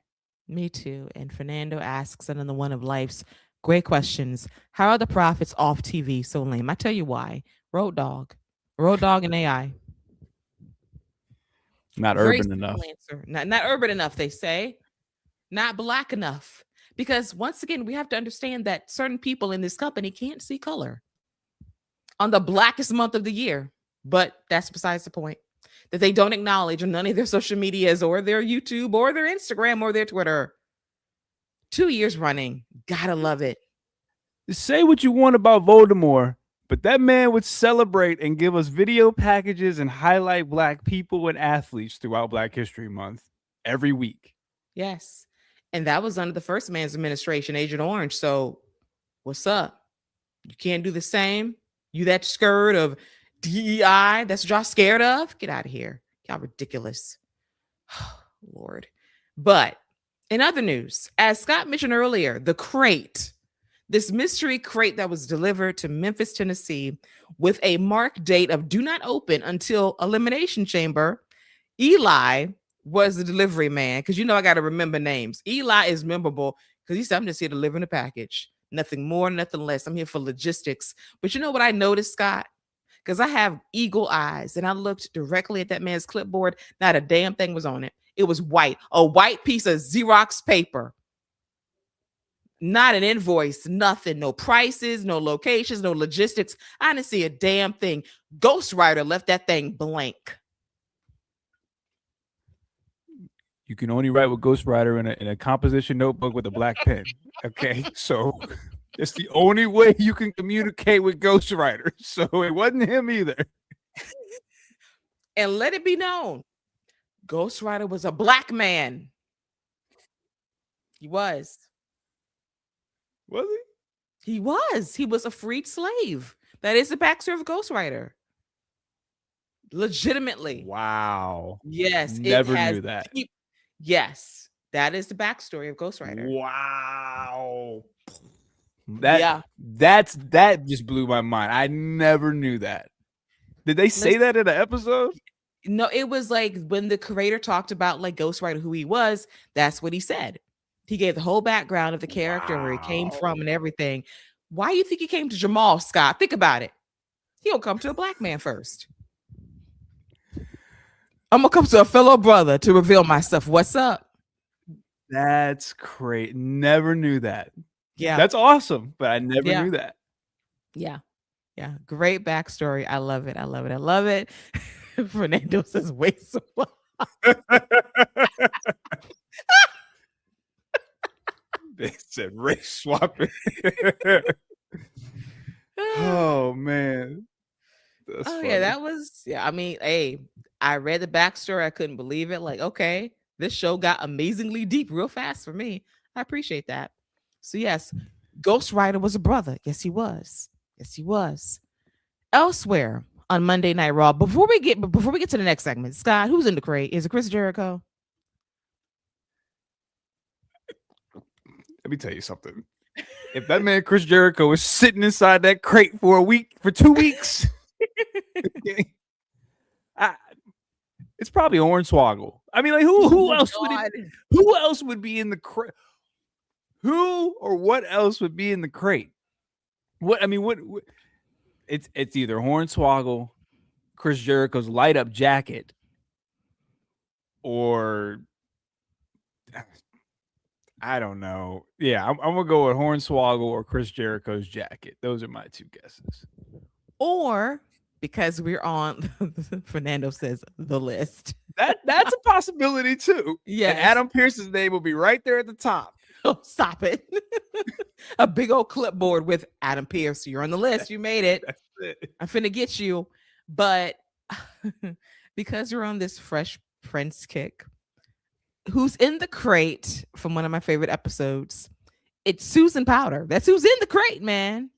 Me too. And Fernando asks another one of life's great questions: how are the Profits off TV so lame? I tell you why. Road Dogg and AI. Not urban enough. Not urban enough, they say. Not black enough. Because once again, we have to understand that certain people in this company can't see color on the blackest month of the year. But that's besides the point. That they don't acknowledge on none of their social medias or their YouTube or their Instagram or their Twitter. 2 years running. Gotta love it. Say what you want about Voldemort, but that man would celebrate and give us video packages and highlight Black people and athletes throughout Black History Month every week. Yes. And that was under the first man's administration, Agent Orange. So what's up? You can't do the same? You that scared of DEI? That's what y'all scared of? Get out of here. Y'all ridiculous. Lord. But in other news, as Scott mentioned earlier, the crate, this mystery crate that was delivered to Memphis, Tennessee with a marked date of do not open until Elimination Chamber. Eli was the delivery man, because I got to remember names. Eli is memorable because he said, I'm just here delivering a package. Nothing more, nothing less. I'm here for logistics. But you know what I noticed, Scott? Because I have eagle eyes, and I looked directly at that man's clipboard. Not a damn thing was on it. It was white, a white piece of Xerox paper. Not an invoice, nothing, no prices, no locations, no logistics. I didn't see a damn thing. Ghost Rider left that thing blank. You can only write with Ghost Rider in a composition notebook with a black pen. Okay, so it's the only way you can communicate with Ghost Rider. So it wasn't him either. And let it be known, Ghost Rider was a black man. He was. Was he? He was. He was a freed slave. That is the backstory of Ghost Rider. Legitimately. Wow. Yes. Never knew that. Yes. That is the backstory of Ghost Rider. Wow. That just blew my mind. I never knew that. Did they say that in an episode? No, it was like when the creator talked about like Ghost Rider, who he was, that's what he said. He gave the whole background of the character and where he came from and everything. Why do you think he came to Jamal, Scott? Think about it. He'll come to a black man first. I'm going to come to a fellow brother to reveal myself. What's up? That's great. Never knew that. Yeah. That's awesome, but I never knew that. Yeah. Yeah. Great backstory. I love it. I love it. I love it. Fernando says, wait so long. They said race swapping. Oh man. That's funny. Yeah, that was I mean, hey, I read the backstory. I couldn't believe it. Like, okay, this show got amazingly deep real fast for me. I appreciate that. So yes, Ghost Rider was a brother. Yes, he was. Yes, he was. Elsewhere on Monday Night Raw, before we get to the next segment, Scott, who's in the crate? Is it Chris Jericho? Let me tell you something. If that man Chris Jericho is sitting inside that crate for 2 weeks, it's probably Hornswoggle. I mean, like who else would be in the crate? Who or what else would be in the crate? What it's either Hornswoggle, Chris Jericho's light up jacket, or I don't know. Yeah, I'm gonna go with Hornswoggle or Chris Jericho's jacket. Those are my two guesses. Or because we're on, Fernando says the list. That's a possibility too. Yeah, Adam Pearce's name will be right there at the top. Oh, stop it! A big old clipboard with Adam Pearce. You're on the list. You made it. That's it. I'm finna get you, but because you're on this Fresh Prince kick, who's in the crate from one of my favorite episodes? It's Susan Powder. That's who's in the crate, man.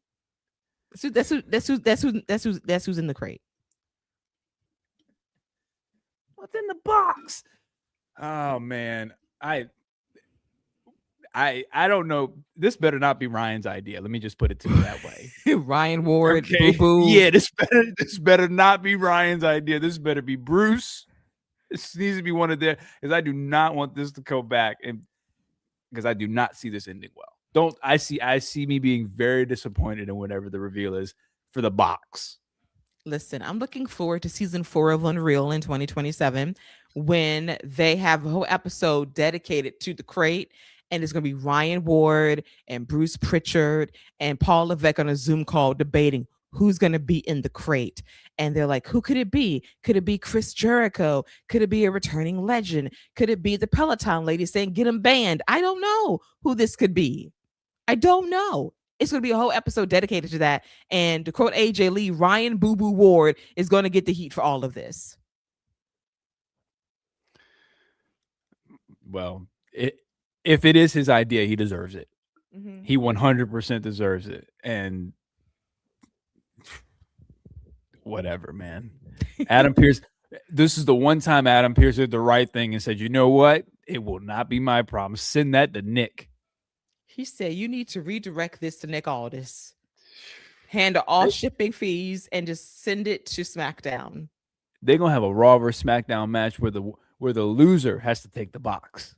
That's who's in the crate. What's in the box? Oh man, I don't know. This better not be Ryan's idea. Let me just put it to you that way. Ryan Ward, okay. Boo boo. Yeah, this better not be Ryan's idea. This better be Bruce. This needs to be one of their, because I do not want this to go back, and because I do not see this ending well. I see me being very disappointed in whatever the reveal is for the box. Listen, I'm looking forward to season 4 of Unreal in 2027 when they have a whole episode dedicated to the crate. And it's going to be Ryan Ward and Bruce Pritchard and Paul Levesque on a Zoom call debating who's going to be in the crate. And they're like, who could it be? Could it be Chris Jericho? Could it be a returning legend? Could it be the Peloton lady saying, get him banned? I don't know who this could be. I don't know. It's going to be a whole episode dedicated to that. And to quote AJ Lee, Ryan Boo Boo Ward is going to get the heat for all of this. Well, if it is his idea, he deserves it. Mm-hmm. He 100% deserves it. And whatever, man. Adam Pearce, this is the one time Adam Pearce did the right thing and said, you know what? It will not be my problem. Send that to Nick. He said, you need to redirect this to Nick Aldis. Handle all shipping fees and just send it to SmackDown. They're going to have a Raw vs. SmackDown match where the loser has to take the box.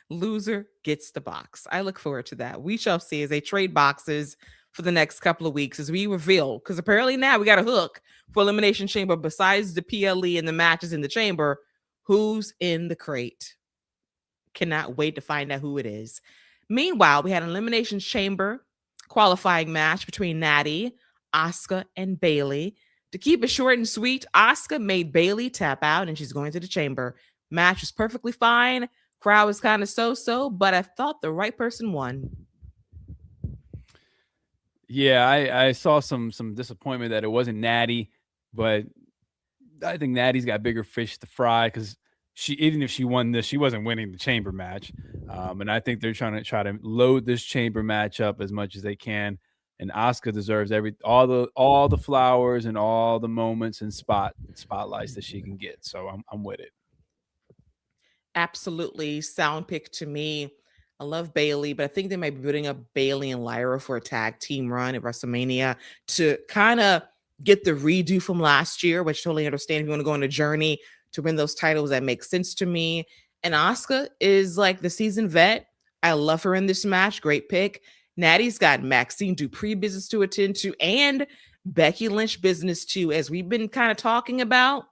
Loser gets the box. I look forward to that. We shall see as they trade boxes for the next couple of weeks as we reveal, because apparently now we got a hook for Elimination Chamber besides the PLE and the matches in the chamber. Who's in the crate? Cannot wait to find out who it is. Meanwhile, we had an Elimination Chamber qualifying match between Natty, Asuka, and Bailey. To keep it short and sweet, Asuka made Bailey tap out and she's going to the chamber. Match was perfectly fine. Crowd was kind of so-so, but I thought the right person won. Yeah, I saw some disappointment that it wasn't Natty, but I think Natty's got bigger fish to fry because even if she won this, she wasn't winning the chamber match. And I think they're trying to load this chamber match up as much as they can. And Asuka deserves all the flowers and all the moments and spotlights that she can get. So I'm with it. Absolutely sound pick to me. I love Bailey, but I think they might be building up Bailey and Lyra for a tag team run at WrestleMania to kind of get the redo from last year, which I totally understand if you want to go on a journey to win those titles. That makes sense to me. And Asuka is like the seasoned vet. I love her in this match. Great pick. Natty's got Maxine Dupree business to attend to and Becky Lynch business too, as we've been kind of talking about.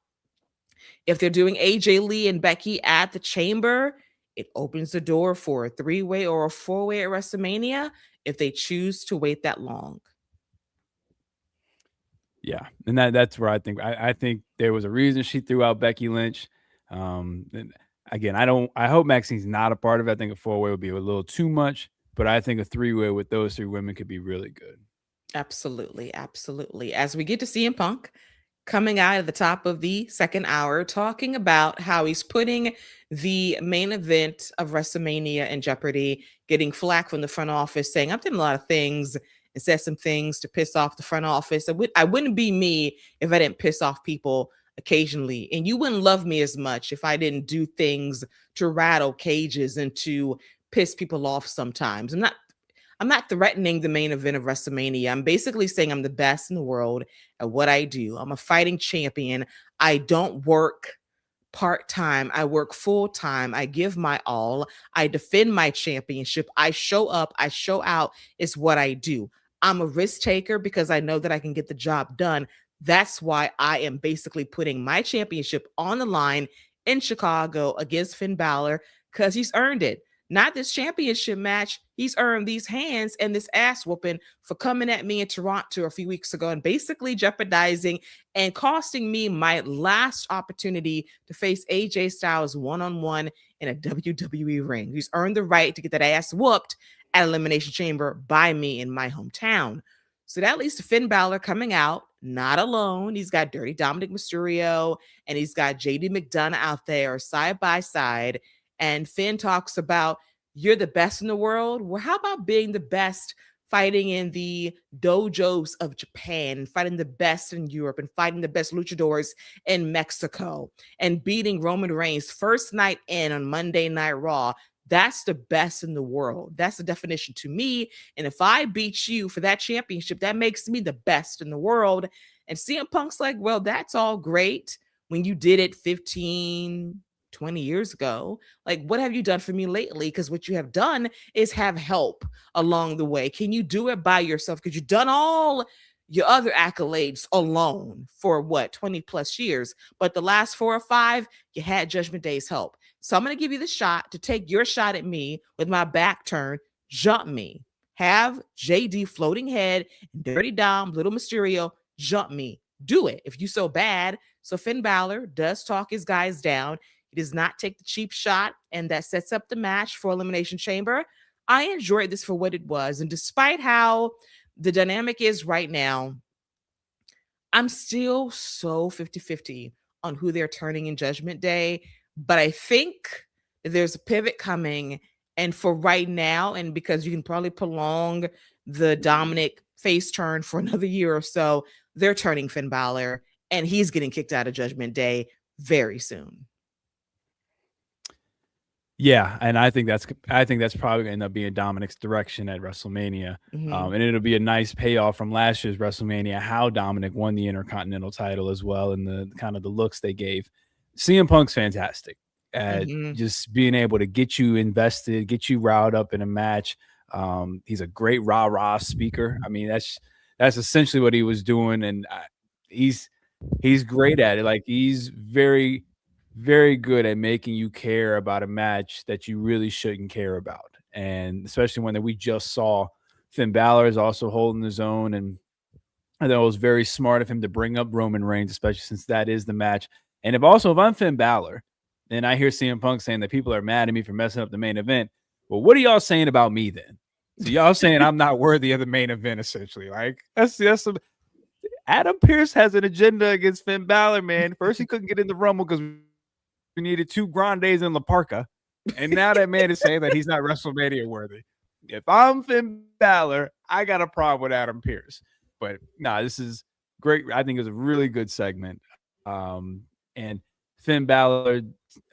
If they're doing AJ Lee and Becky at the chamber, it opens the door for a 3-way or a 4-way at WrestleMania if they choose to wait that long. Yeah, and that's where I think there was a reason she threw out Becky Lynch. And again, I hope Maxine's not a part of it. I think a 4-way would be a little too much, but I think a 3-way with those 3 women could be really good. Absolutely, absolutely. As we get to CM Punk coming out at the top of the second hour, talking about how he's putting the main event of WrestleMania in jeopardy, getting flack from the front office, saying, I've done a lot of things and said some things to piss off the front office. I wouldn't be me if I didn't piss off people occasionally. And you wouldn't love me as much if I didn't do things to rattle cages and to piss people off sometimes. I'm not threatening the main event of WrestleMania. I'm basically saying I'm the best in the world at what I do. I'm a fighting champion. I don't work part-time. I work full-time. I give my all. I defend my championship. I show up. I show out. It's what I do. I'm a risk taker because I know that I can get the job done. That's why I am basically putting my championship on the line in Chicago against Finn Balor because he's earned it. Not this championship match. He's earned these hands and this ass whooping for coming at me in Toronto a few weeks ago and basically jeopardizing and costing me my last opportunity to face AJ Styles one-on-one in a WWE ring. He's earned the right to get that ass whooped at Elimination Chamber by me in my hometown. So that leads to Finn Balor coming out, not alone. He's got Dirty Dominic Mysterio and he's got JD McDonough out there side by side. And Finn talks about, you're the best in the world. Well, how about being the best fighting in the dojos of Japan, fighting the best in Europe, and fighting the best luchadors in Mexico, and beating Roman Reigns first night in on Monday Night Raw? That's the best in the world. That's the definition to me. And if I beat you for that championship, that makes me the best in the world. And CM Punk's like, well, that's all great when you did it 15, 20 years ago. Like, what have you done for me lately? Because what you have done is have help along the way. Can you do it by yourself? Because you've done all your other accolades alone for what, 20 plus years. But the last 4 or 5, you had Judgment Day's help. So I'm going to give you the shot to take your shot at me with my back turned, jump me. Have JD floating head, Dirty Dom, Little Mysterio, jump me. Do it if you so bad. So Finn Balor does talk his guys down. He does not take the cheap shot, and that sets up the match for Elimination Chamber. I enjoyed this for what it was, and despite how the dynamic is right now, I'm still so 50-50 on who they're turning in Judgment Day, but I think there's a pivot coming, and for right now, and because you can probably prolong the Dominic face turn for another year or so, they're turning Finn Balor, and he's getting kicked out of Judgment Day very soon. Yeah, and I think that's probably going to end up being Dominic's direction at WrestleMania, and it'll be a nice payoff from last year's WrestleMania, how Dominic won the Intercontinental title as well, and the kind of the looks they gave. CM Punk's fantastic at just being able to get you invested, get you riled up in a match. He's a great rah-rah speaker. I mean, that's essentially what he was doing, and he's great at it. Like, he's very, very good at making you care about a match that you really shouldn't care about. And especially when we just saw Finn Balor is also holding his own. And I thought it was very smart of him to bring up Roman Reigns, especially since that is the match. And if I'm Finn Balor, and I hear CM Punk saying that people are mad at me for messing up the main event, well, what are y'all saying about me then? So y'all saying I'm not worthy of the main event, essentially. Like that's Adam Pearce has an agenda against Finn Balor, man. First he couldn't get in the Rumble because we needed 2 Grandes in La Parka. And now that man is saying that he's not WrestleMania worthy. If I'm Finn Balor, I got a problem with Adam Pearce. But this is great. I think it was a really good segment. And Finn Balor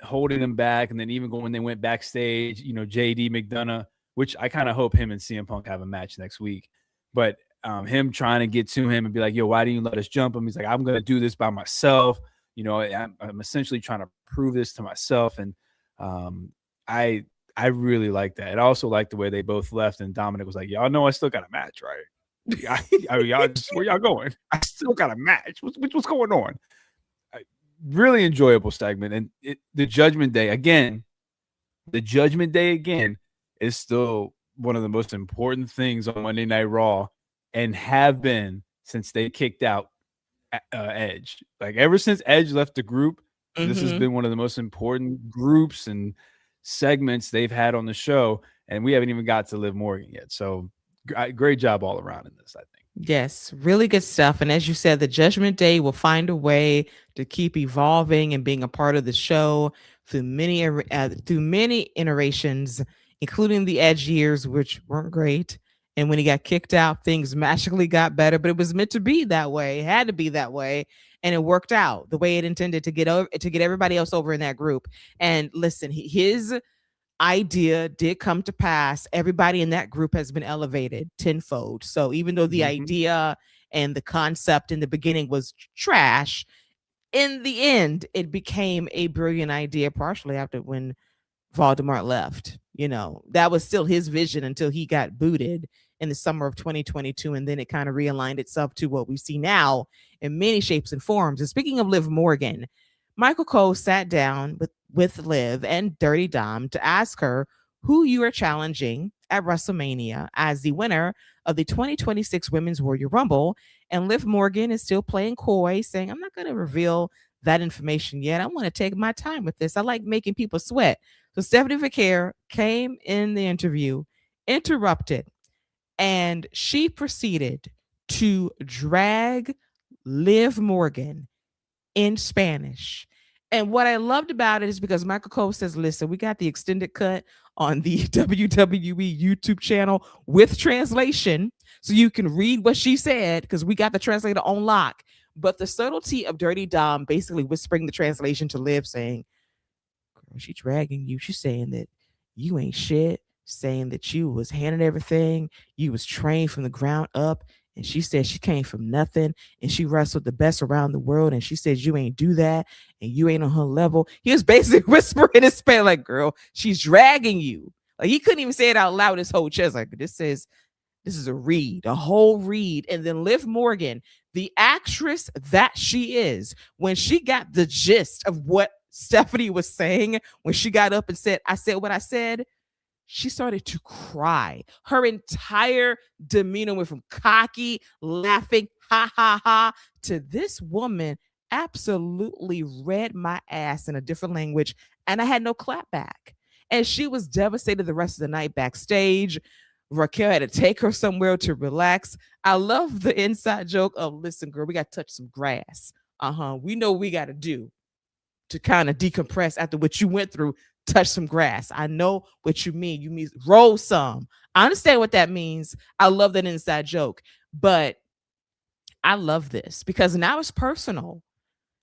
holding him back, and then even when they went backstage, JD McDonough, which I kind of hope him and CM Punk have a match next week. But him trying to get to him and be like, yo, why didn't you let us jump him? He's like, I'm going to do this by myself. I'm essentially trying to prove this to myself. And I really like that. I also like the way they both left, and Dominic was like, y'all know I still got a match, right? Y'all, where y'all going? I still got a match. What's going on? Really enjoyable segment. And the Judgment Day again is still one of the most important things on Monday Night Raw, and have been since they kicked out Edge. Like ever since Edge left the group, this has been one of the most important groups and segments they've had on the show, and we haven't even got to Liv Morgan yet. So great job all around in this, I think. Yes, really good stuff. And as you said, the Judgment Day will find a way to keep evolving and being a part of the show through many iterations, including the Edge years, which weren't great. And when he got kicked out, things magically got better. But it was meant to be that way. It had to be that way, and it worked out the way it intended to get everybody else over in that group. And listen, his idea did come to pass. Everybody in that group has been elevated tenfold. So even though the idea and the concept in the beginning was trash, in the end, it became a brilliant idea, partially after when Voldemort left. That was still his vision until he got booted in the summer of 2022. And then it kind of realigned itself to what we see now in many shapes and forms. And speaking of Liv Morgan, Michael Cole sat down with Liv and Dirty Dom to ask her who you are challenging at WrestleMania as the winner of the 2026 Women's Royal Rumble. And Liv Morgan is still playing coy, saying, I'm not going to reveal that information yet. I want to take my time with this. I like making people sweat. So Stephanie Vaquer came in the interview, interrupted, and she proceeded to drag Liv Morgan in Spanish. And what I loved about it is because Michael Cole says, listen, we got the extended cut on the WWE YouTube channel with translation, so you can read what she said, because we got the translator on lock. But the subtlety of Dirty Dom basically whispering the translation to Liv, saying, girl, she dragging you. She's saying that you ain't shit, saying that you was handling everything. You was trained from the ground up. And she said she came from nothing, and she wrestled the best around the world. And she said, you ain't do that, and you ain't on her level. He was basically whispering in Spanish, like, girl, she's dragging you. Like, he couldn't even say it out loud. His whole chest, like, this is a read, a whole read. And then Liv Morgan, the actress that she is, when she got the gist of what Stephanie was saying, when she got up and said, I said what I said, she started to cry. Her entire demeanor went from cocky, laughing, ha, ha, ha, to this woman absolutely read my ass in a different language, and I had no clap back. And she was devastated the rest of the night backstage. Raquel had to take her somewhere to relax. I love the inside joke of, listen, girl, we got to touch some grass. We know what we got to do to kind of decompress after what you went through. Touch some grass. I know what you mean. You mean roll some. I understand what that means. I love that inside joke. But I love this because now it's personal.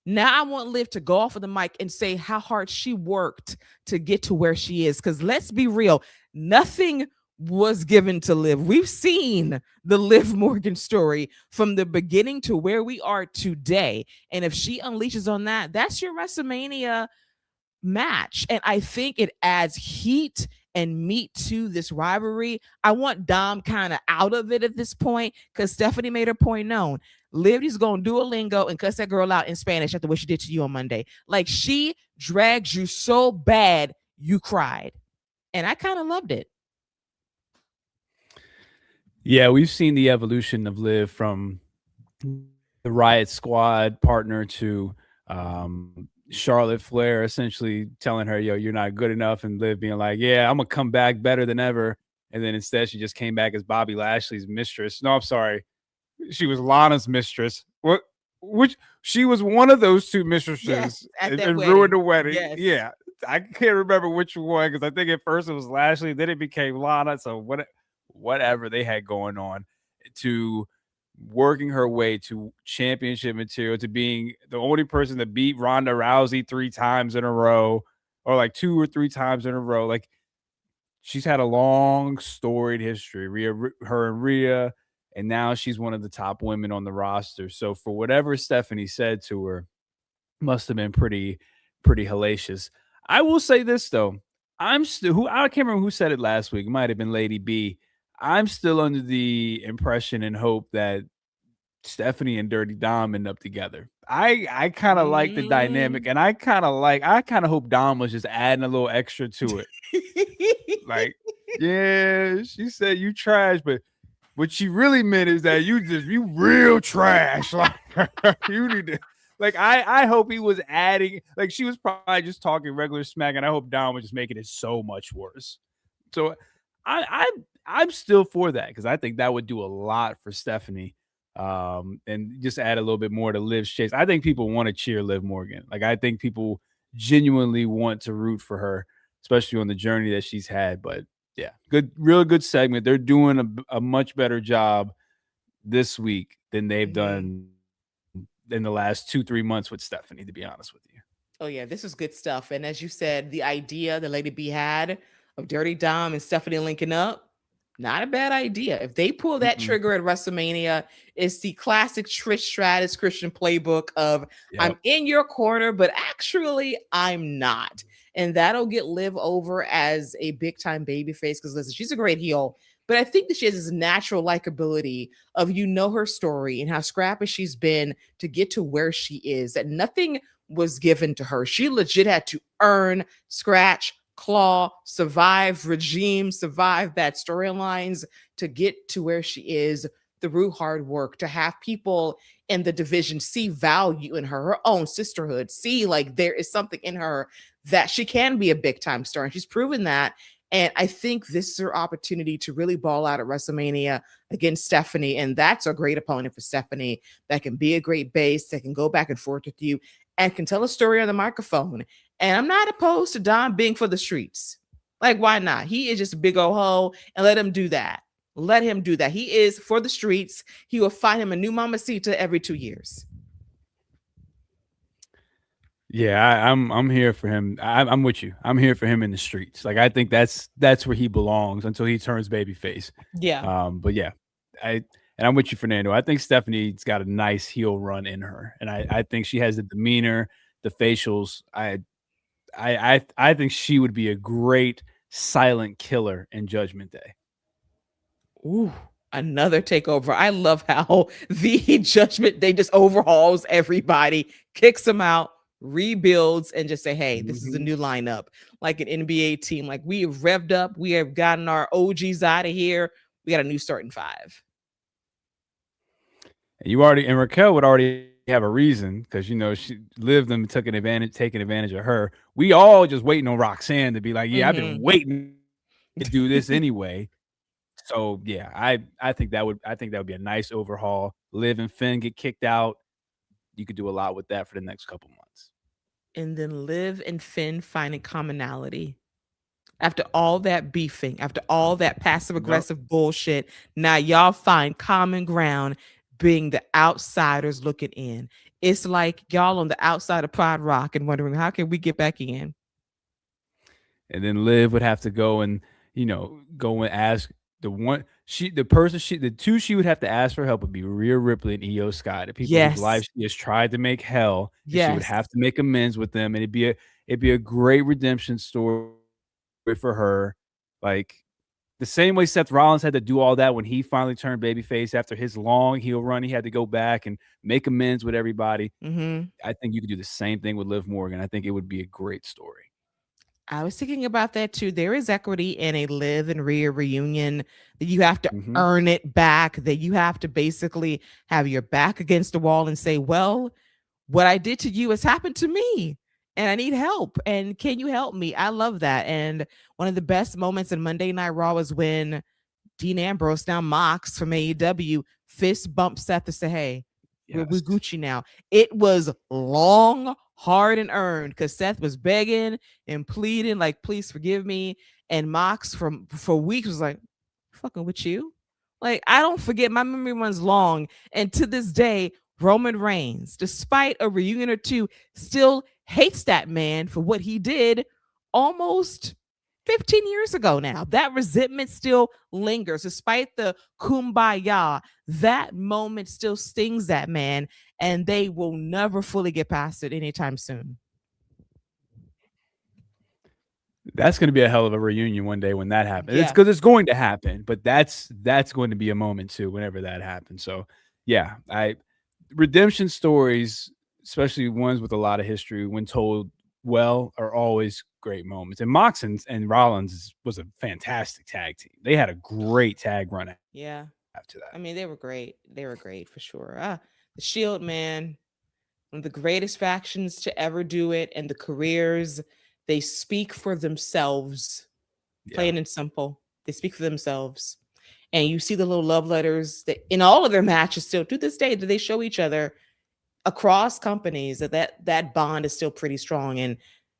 Now I want Liv to go off of the mic and say how hard she worked to get to where she is. Because let's be real, nothing was given to Liv. We've seen the Liv Morgan story from the beginning to where we are today. And if she unleashes on that, that's your WrestleMania match. And I think it adds heat and meat to this rivalry. I want Dom kind of out of it at this point, because Stephanie made her point known. Liv's gonna do a lingo and cuss that girl out in Spanish after what she did to you on Monday. Like, she dragged you so bad you cried, and I kind of loved it. Yeah, we've seen the evolution of Liv from the Riot Squad partner to Charlotte Flair essentially telling her, "Yo, you're not good enough," and Liv being like, "Yeah, I'm gonna come back better than ever." And then instead, she just came back as Bobby Lashley's mistress. No, I'm sorry, she was Lana's mistress. What? Which she was one of those two Yes, mistresses at that and ruined wedding. the wedding. Yes. Yeah, I can't remember which one because I think at first it was Lashley, then it became Lana. So whatever they had going on, to working her way to championship material, to being the only person to beat Ronda Rousey 3 times in a row, or like 2 or 3 times in a row. Like, she's had a long storied history. Her and Rhea, and now she's one of the top women on the roster. So for whatever Stephanie said to her, must have been pretty hellacious. I will say this though, I'm still who I can't remember who said it last week. It might have been Lady B. I'm still under the impression and hope that Stephanie and Dirty Dom end up together. I kind of like the dynamic, Mm. and I kind of hope Dom was just adding a little extra to it. Like, yeah, she said you trash, but what she really meant is that you real trash. Like, you need to, like, I hope he was adding, like, she was probably just talking regular smack, and I hope Dom was just making it so much worse. So I'm still for that because I think that would do a lot for Stephanie. And just add a little bit more to Liv's chase. I think people want to cheer Liv Morgan. Like, I think people genuinely want to root for her, especially on the journey that she's had. But yeah, real good segment. They're doing a much better job this week than they've Mhm. done in the last 2-3 months with Stephanie, to be honest with you. Oh yeah, this is good stuff. And as you said, the idea the Lady B had of Dirty Dom and Stephanie linking up, not a bad idea. If they pull that Mm-mm. trigger at WrestleMania, it's the classic Trish Stratus Christian playbook of Yep. I'm in your corner, but actually I'm not. And that'll get Liv over as a big time babyface because listen, she's a great heel. But I think that she has this natural likability of her story and how scrappy she's been to get to where she is. That nothing was given to her. She legit had to earn, scratch, claw, survive regime, survive bad storylines to get to where she is through hard work, to have people in the division see value in her own sisterhood, see like there is something in her that she can be a big time star. And she's proven that. And I think this is her opportunity to really ball out at WrestleMania against Stephanie. And that's a great opponent for Stephanie that can be a great base, that can go back and forth with you and can tell a story on the microphone. And I'm not opposed to Don being for the streets. Like, why not? He is just a big old hoe, and let him do that. Let him do that. He is for the streets. He will find him a new mamacita every 2 years. Yeah, I'm here for him. I'm with you. I'm here for him in the streets. Like, I think that's where he belongs until he turns babyface. Yeah. But yeah, and I'm with you, Fernando. I think Stephanie's got a nice heel run in her, and I think she has the demeanor, the facials. I think she would be a great silent killer in Judgment Day. Ooh, another takeover. I love how the Judgment Day just overhauls everybody, kicks them out, rebuilds, and just say, hey, this is a Mhm. new lineup, like an NBA team. Like, we have revved up, we have gotten our OGs out of here. We got a new starting five. And Raquel would already have a reason because she lived them taking advantage of her. We all just waiting on Roxanne to be like, yeah, I've been Mm-hmm. waiting to do this anyway. So yeah, I think that would be a nice overhaul. Liv and Finn get kicked out. You could do a lot with that for the next couple months. And then Liv and Finn finding commonality. After all that beefing, after all that passive Yep. aggressive bullshit, now y'all find common ground being the outsiders looking in. It's like y'all on the outside of Pride Rock and wondering how can we get back in? And then Liv would have to go and ask the two she would have to ask for help would be Rhea Ripley and Io Sky, the people whose Yes. lives she has tried to make hell, and she would Yes. have to make amends with them, and it'd be a great redemption story for her. Like, the same way Seth Rollins had to do all that when he finally turned babyface after his long heel run, he had to go back and make amends with everybody. Mm-hmm. I think you could do the same thing with Liv Morgan. I think it would be a great story. I was thinking about that too. There is equity in a live and reunion that you have to Mhm. earn it back, that you have to basically have your back against the wall and say, well, what I did to you has happened to me and I need help. And can you help me? I love that. And one of the best moments in Monday Night Raw was when Dean Ambrose, now Mox from AEW, fist bumped Seth to say, hey, we're Yes. Gucci now. It was long, hard, and earned because Seth was begging and pleading, like, please forgive me. And Mox for weeks was like, fucking with you. Like, I don't forget, my memory runs long. And to this day, Roman Reigns, despite a reunion or two, still hates that man for what he did almost 15 years ago now. That resentment still lingers. Despite the kumbaya, that moment still stings that man, and they will never fully get past it anytime soon. That's gonna be a hell of a reunion one day when that happens. It's Yeah. because it's going to happen, but that's going to be a moment too whenever that happens. So, yeah, I redemption stories, especially ones with a lot of history, when told well, are always great moments. And Mox and Rollins was a fantastic tag team. They had a great tag run Yeah. after that. I mean, they were great. They were great for sure. The Shield, man, one of the greatest factions to ever do it, and the careers, they speak for themselves, Yeah. plain and simple. They speak for themselves. And you see the little love letters that in all of their matches still to this day, do they show each other across companies that bond is still pretty strong, and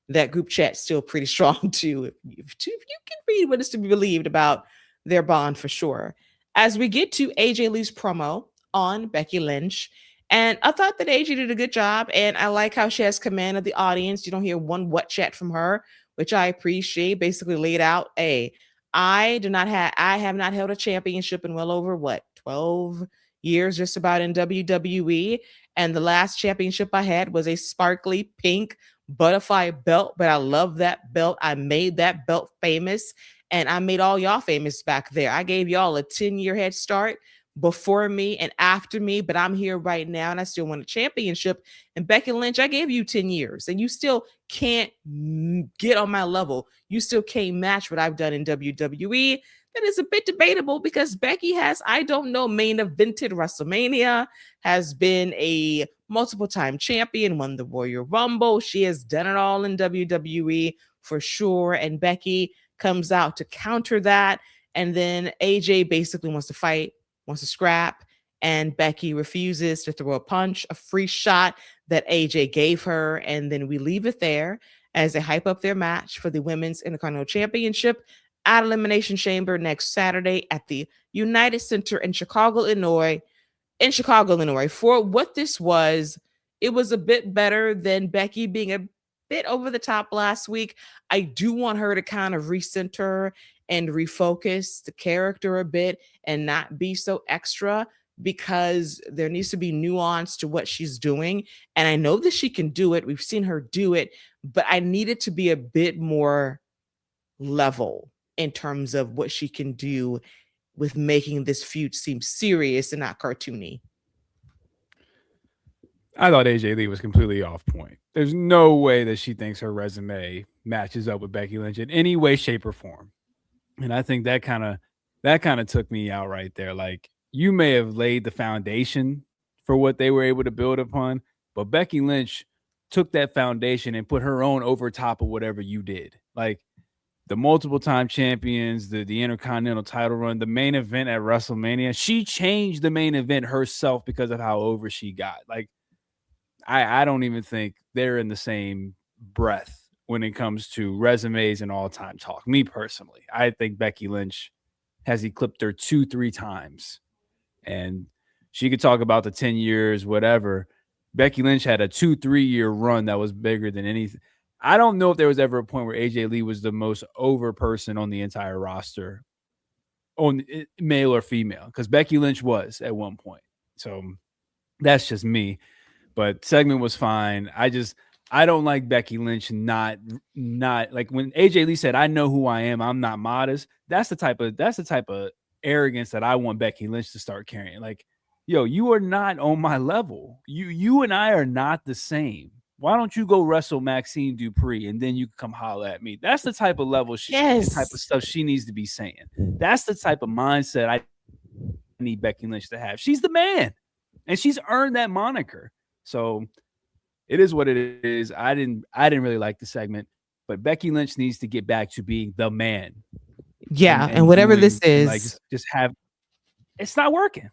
that group chat's still pretty strong too. If you can read what is to be believed about their bond for sure. As we get to AJ Lee's promo on Becky Lynch, and I thought that AJ did a good job, and I like how she has command of the audience. You don't hear one what chat from her, which I appreciate. Basically laid out, hey, I have not held a championship in well over what 12 years, just about in WWE, and the last championship I had was a sparkly pink butterfly belt, but I love that belt. I made that belt famous, and I made all y'all famous back there. I gave y'all a 10-year head start before me and after me, but I'm here right now and I still won a championship. And Becky Lynch, I gave you 10 years and you still can't get on my level. You still can't match what I've done in WWE. That is a bit debatable because Becky has, I don't know, main evented WrestleMania, has been a multiple time champion, won the Royal Rumble. She has done it all in WWE for sure. And Becky comes out to counter that. And then AJ basically wants to fight, wants to scrap, and Becky refuses to throw a punch, a free shot that AJ gave her. And then we leave it there as they hype up their match for the Women's Intercontinental Championship at Elimination Chamber next Saturday at the United Center in Chicago, Illinois. For what this was, it was a bit better than Becky being a bit over the top last week. I do want her to kind of recenter and refocus the character a bit and not be so extra, because there needs to be nuance to what she's doing. And I know that she can do it. We've seen her do it, but I need it to be a bit more level in terms of what she can do with making this feud seem serious and not cartoony. I thought AJ Lee was completely off point. There's no way that she thinks her resume matches up with Becky Lynch in any way, shape, or form. And I think that kind of took me out right there. Like, you may have laid the foundation for what they were able to build upon, but Becky Lynch took that foundation and put her own over top of whatever you did. Like, the multiple time champions, the Intercontinental title run, the main event at WrestleMania. She changed the main event herself because of how over she got. Like, I don't even think they're in the same breath when it comes to resumes and all time talk. Me personally, I think Becky Lynch has eclipsed her 2-3 times, and she could talk about the 10 years, whatever. Becky Lynch had a 2-3 year run that was bigger than anything. I don't know if there was ever a point where AJ Lee was the most over person on the entire roster, on male or female, because Becky Lynch was at one point. So that's just me. But segment was fine. I don't like Becky Lynch not like when AJ Lee said, "I know who I am. I'm not modest." That's the type of arrogance that I want Becky Lynch to start carrying. Like, yo, you are not on my level. You and I are not the same. why don't you go wrestle Maxine Dupree and then you can come holler at me? That's the type of level, the type of stuff she needs to be saying. That's the type of mindset I need Becky Lynch to have. She's the man, and she's earned that moniker. So it is what it is. I didn't really like the segment, but Becky Lynch needs to get back to being the man. Yeah, and whatever this is, like just have. It's not working.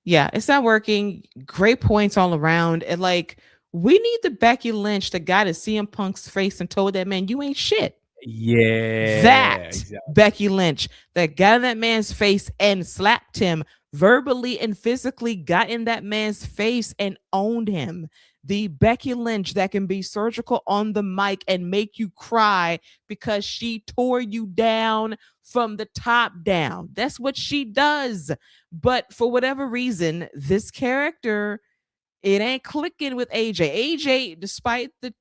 Yeah, it's not working. Great points all around. And like, we need the Becky Lynch that got to CM Punk's face and told that man, you ain't shit. Yeah. That exactly. Becky Lynch that got in that man's face and slapped him verbally and physically, got in that man's face and owned him. The Becky Lynch that can be surgical on the mic and make you cry because she tore you down from the top down. That's what she does. But for whatever reason, this character, it ain't clicking with AJ. AJ, despite the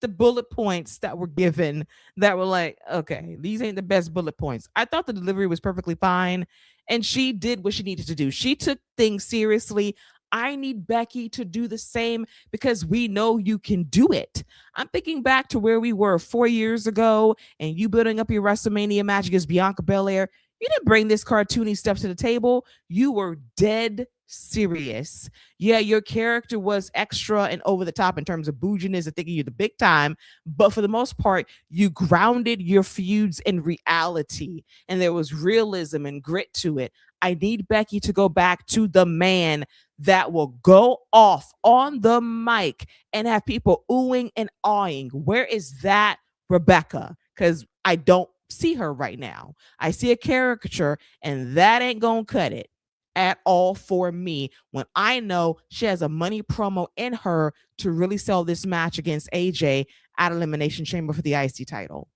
bullet points that were given, that were like, okay, these ain't the best bullet points. I thought the delivery was perfectly fine, and she did what she needed to do. She took things seriously. I need Becky to do the same because we know you can do it. I'm thinking back to where we were 4 years ago and you building up your WrestleMania match against Bianca Belair. You didn't bring this cartoony stuff to the table. You were dead serious. Yeah, your character was extra and over the top in terms of bouginess and thinking you're the big time, but for the most part, you grounded your feuds in reality and there was realism and grit to it. I need Becky to go back to the man that will go off on the mic and have people oohing and awing. Where is that Rebecca? Because I don't see her right now. I see a caricature, and that ain't gonna cut it at all for me when I know she has a money promo in her to really sell this match against AJ at Elimination Chamber for the IC title.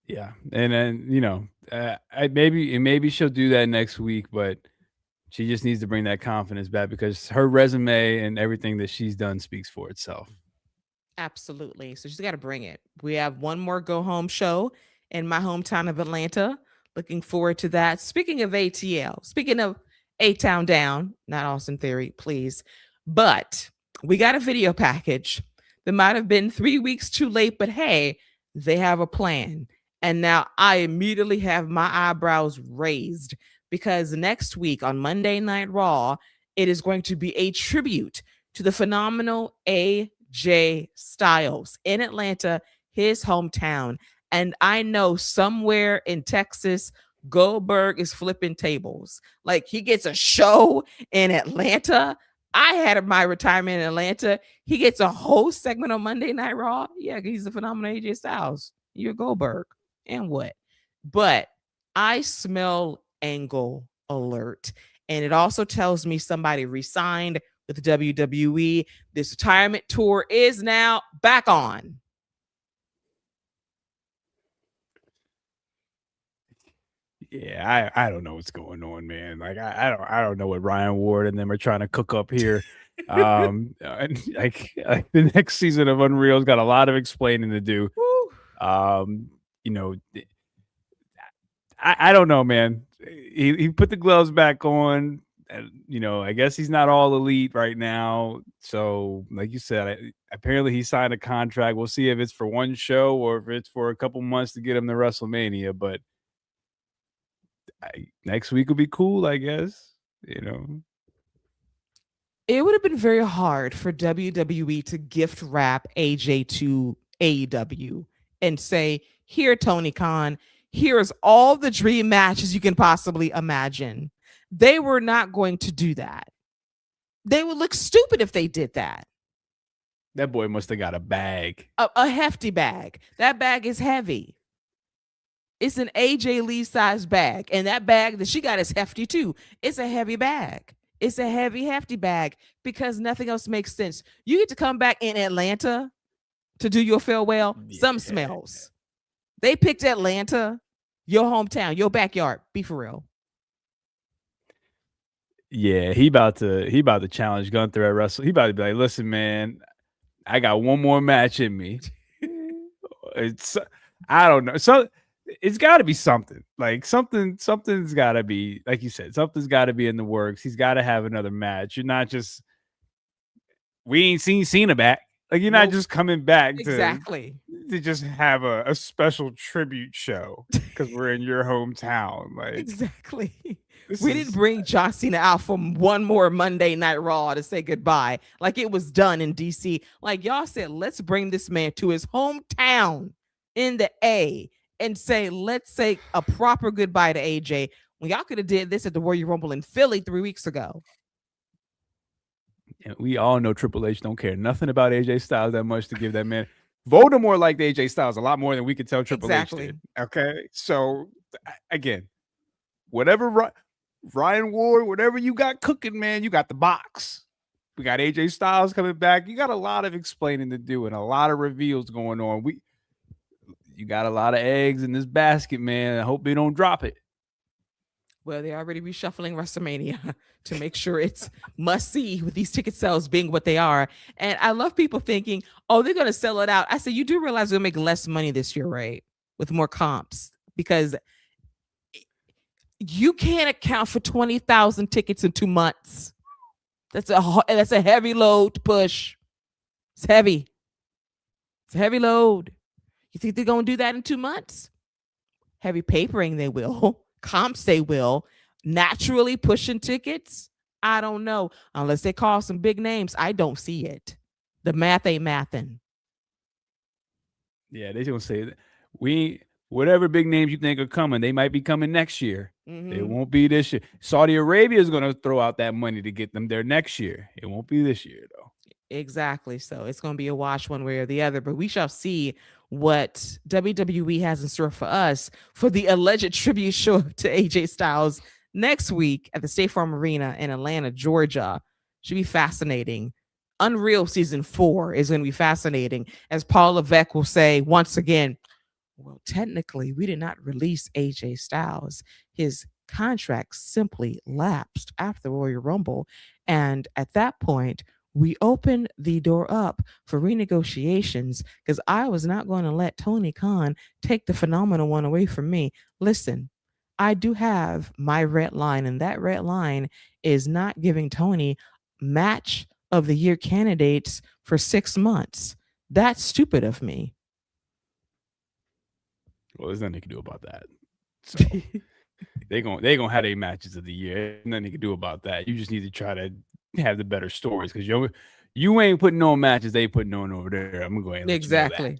Yeah, and then maybe she'll do that next week, but she just needs to bring that confidence back because her resume and everything that she's done speaks for itself. Absolutely. So she's got to bring it. We have one more go home show in my hometown of Atlanta. Looking forward to that. Speaking of ATL, speaking of A-Town Down, not Austin Theory, please. But we got a video package that might have been 3 weeks too late, but hey, they have a plan. And now I immediately have my eyebrows raised because next week on Monday Night Raw, it is going to be a tribute to the phenomenal AJ Styles in Atlanta, his hometown. And I know somewhere in Texas, Goldberg is flipping tables. Like he gets a show in Atlanta. I had my retirement in Atlanta. He gets a whole segment on Monday Night Raw. Yeah, he's the phenomenal AJ Styles. You're Goldberg. And what? But I smell angle alert. And it also tells me somebody resigned with the WWE. This retirement tour is now back on. Yeah, I don't know what's going on, man. Like I don't know what Ryan Ward and them are trying to cook up here. And like the next season of Unreal's got a lot of explaining to do. I don't know, man. He put the gloves back on. I guess he's not all elite right now. So, like you said, apparently he signed a contract. We'll see if it's for one show or if it's for a couple months to get him to WrestleMania. But next week will be cool, I guess. It would have been very hard for WWE to gift wrap AJ to AEW and say, here, Tony Khan, here's all the dream matches you can possibly imagine. They were not going to do that. They would look stupid if they did that. That boy must have got a bag. A hefty bag. That bag is heavy. It's an AJ Lee size bag. And that bag that she got is hefty too. It's a heavy bag. It's a heavy, hefty bag because nothing else makes sense. You get to come back in Atlanta to do your farewell. Yeah. Some smells. They picked Atlanta, your hometown, your backyard. Be for real. Yeah, he about to challenge Gunther at Wrestle. He about to be like, listen, man, I got one more match in me. I don't know. So it's got to be something. Like something's got to be, like you said, something's got to be in the works. He's got to have another match. You're not just we ain't seen Cena back. Like, you're not Nope. just coming back Exactly. to just have a special tribute show because we're in your hometown. Like, Exactly. this We didn't is bring John Cena out for one more Monday Night Raw to say goodbye. Like it was done in DC. Like y'all said, let's bring this man to his hometown in the A and say, let's say a proper goodbye to AJ. When y'all could have did this at the Royal Rumble in Philly 3 weeks ago. we all know Triple H don't care nothing about AJ Styles that much to give that man. Voldemort liked AJ Styles a lot more than we could tell Triple H did. Okay, so again, whatever Ryan Ward, whatever you got cooking, man, you got the box. We got AJ Styles coming back. You got a lot of explaining to do and a lot of reveals going on. You got a lot of eggs in this basket, man. I hope they don't drop it. Well, they're already reshuffling WrestleMania to make sure it's must see with these ticket sales being what they are. And I love people thinking, oh, they're going to sell it out. I say, you do realize we'll make less money this year, right? With more comps, because you can't account for 20,000 tickets in 2 months. That's a heavy load to push. It's heavy. It's a heavy load. You think they're going to do that in 2 months? Heavy papering, they will. Comps, they will. Naturally pushing tickets, I don't know. Unless they call some big names, I don't see it. The math ain't mathing. Yeah, they're gonna say that whatever big names you think are coming, they might be coming next year. It won't be this year. Saudi Arabia is gonna throw out that money to get them there next year. It won't be this year though. Exactly. So it's going to be a wash one way or the other, but we shall see what WWE has in store for us for the alleged tribute show to AJ Styles next week at the State Farm Arena in Atlanta, Georgia. Should be fascinating. Unreal season 4 is going to be fascinating. As Paul Levesque will say once again, well, technically, we did not release AJ Styles. His contract simply lapsed after the Royal Rumble. And at that point, we opened the door up for renegotiations because I was not going to let Tony Khan take the phenomenal one away from me. Listen, I do have my red line, and that red line is not giving Tony match of the year candidates for 6 months. That's stupid of me. Well, there's nothing they can do about that. So they're gonna have their matches of the year. There's nothing they can do about that. You just need to try to have the better stories because you ain't putting on matches they putting on over there. I'm gonna go ahead and let Exactly. you know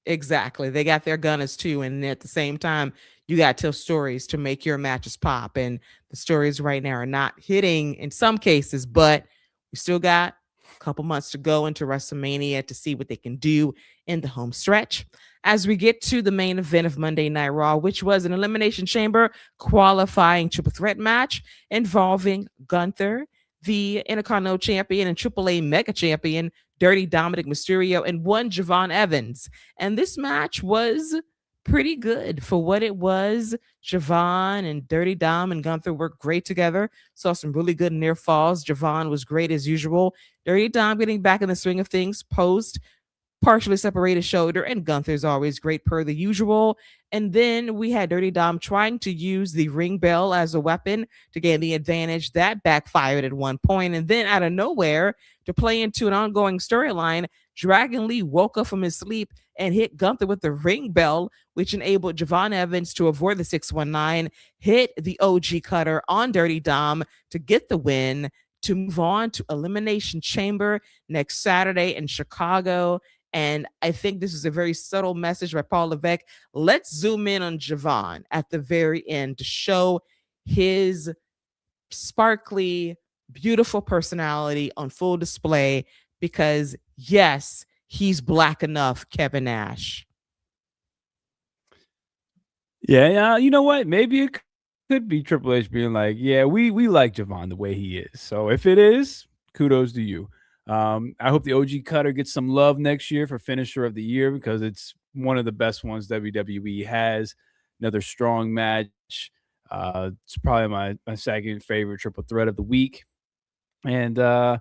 that. Exactly. They got their gunners too. And at the same time, you got to tell stories to make your matches pop. And the stories right now are not hitting in some cases, but we still got a couple months to go into WrestleMania to see what they can do in the home stretch. As we get to the main event of Monday Night Raw, which was an Elimination Chamber qualifying triple threat match involving Gunther, the Intercontinental Champion and AAA Mega Champion, Dirty Dominic Mysterio, and one Javon Evans. And this match was pretty good for what it was. Javon and Dirty Dom and Gunther worked great together. Saw some really good near falls. Javon was great as usual. Dirty Dom getting back in the swing of things post partially separated shoulder, and Gunther's always great per the usual. And then we had Dirty Dom trying to use the ring bell as a weapon to gain the advantage. That backfired at one point. And then out of nowhere, to play into an ongoing storyline, Dragon Lee woke up from his sleep and hit Gunther with the ring bell, which enabled Javon Evans to avoid the 619, hit the OG cutter on Dirty Dom to get the win, to move on to Elimination Chamber next Saturday in Chicago. And I think this is a very subtle message by Paul Levesque. Let's zoom in on Javon at the very end to show his sparkly, beautiful personality on full display because, yes, he's black enough, Kevin Nash. Yeah, you know what? Maybe it could be Triple H being like, yeah, we like Javon the way he is. So if it is, kudos to you. I hope the OG Cutter gets some love next year for Finisher of the Year because it's one of the best ones WWE has. Another strong match. It's probably my second favorite triple threat of the week. And not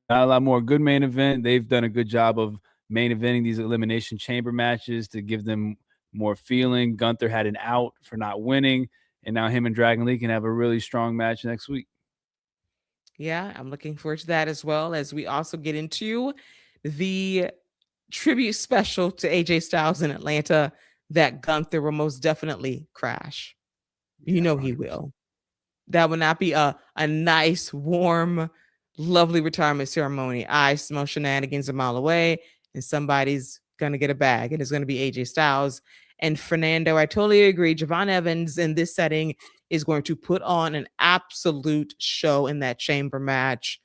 a lot more good main event. They've done a good job of main eventing these Elimination Chamber matches to give them more feeling. Gunther had an out for not winning, and now him and Dragon Lee can have a really strong match next week. Yeah, I'm looking forward to that as well as we also get into the tribute special to AJ Styles in Atlanta that Gunther will most definitely crash. You Yeah, know he 100%. will. That would not be a nice, warm, lovely retirement ceremony. I smell shenanigans a mile away, and somebody's gonna get a bag, and it's gonna be AJ Styles. And Fernando, I totally agree. Javon Evans in this setting is going to put on an absolute show in that chamber match.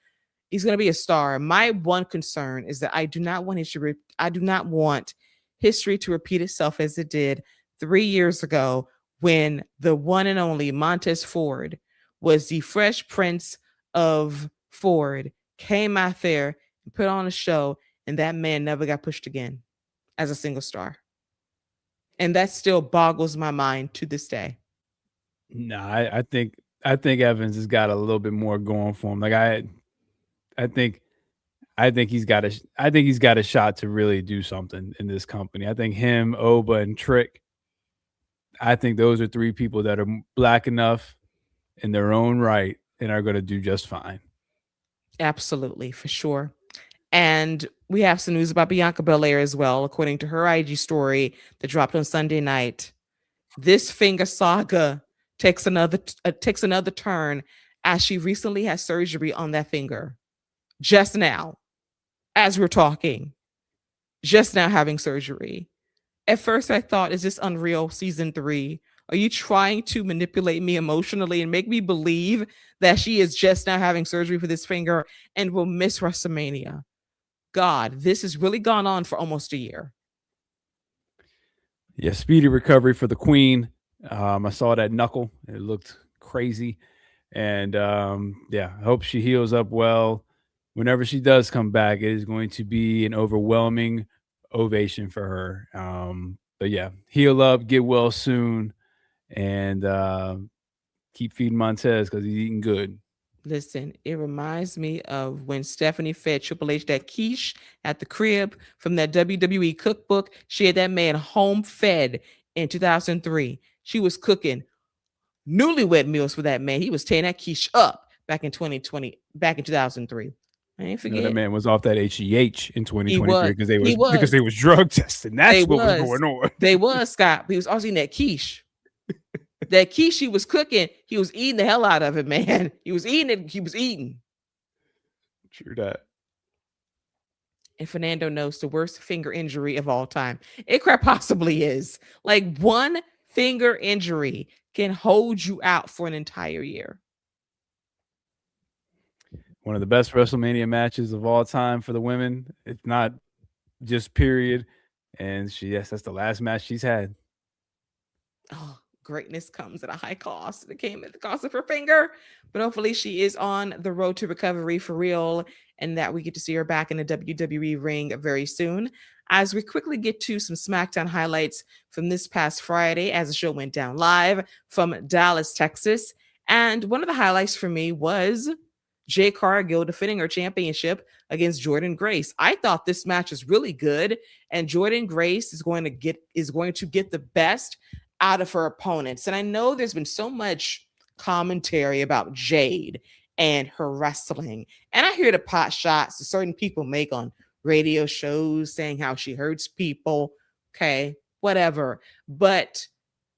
He's going to be a star. My one concern is that I do not want history. I do not want history to repeat itself as it did 3 years ago when the one and only Montez Ford was the Fresh Prince of Ford, came out there and put on a show, and that man never got pushed again as a single star. And that still boggles my mind to this day. No, I think Evans has got a little bit more going for him. Like I think I think he's got a shot to really do something in this company. I think him, Oba, and Trick. I think those are three people that are black enough in their own right and are going to do just fine. Absolutely, for sure. And we have some news about Bianca Belair as well. According to her IG story that dropped on Sunday night, this finger saga takes another turn as she recently had surgery on that finger. Just now, as we're talking, just now having surgery. At first, I thought, is this Unreal season 3? Are you trying to manipulate me emotionally and make me believe that she is just now having surgery for this finger and will miss WrestleMania? God, this has really gone on for almost a year. Yeah, speedy recovery for the Queen. I saw that knuckle; it looked crazy, and yeah, I hope she heals up well. Whenever she does come back, it is going to be an overwhelming ovation for her. But yeah, heal up, get well soon, and keep feeding Montez because he's eating good. Listen, it reminds me of when Stephanie fed Triple H that quiche at the crib from that WWE cookbook. She had that man home fed in 2003. She was cooking newlywed meals for that man. He was tearing that quiche up back in 2020, back in 2003. I ain't You know, that forget. man was off that HEH in He 2023 was. because they He was because was. they was drug testing. They That's what was was. going on. They was, Scott. He was also eating that quiche. That quiche he was cooking, he was eating the hell out of it, man. He was eating it. He was eating. True that. And Fernando knows the worst finger injury of all time. It quite possibly is. Like one finger injury can hold you out for an entire year. One of the best WrestleMania matches of all time for the women. It's not just period. And yes, that's the last match she's had. Oh, greatness comes at a high cost. It came at the cost of her finger, but hopefully she is on the road to recovery for real and that we get to see her back in the WWE ring very soon. As we quickly get to some SmackDown highlights from this past Friday as the show went down live from Dallas, Texas. And one of the highlights for me was Jay Cargill defending her championship against Jordan Grace. I thought this match was really good, and Jordan Grace is going to get the best out of her opponents. And I know there's been so much commentary about Jade and her wrestling. And I hear the pot shots that certain people make on radio shows saying how she hurts people. Okay, whatever. But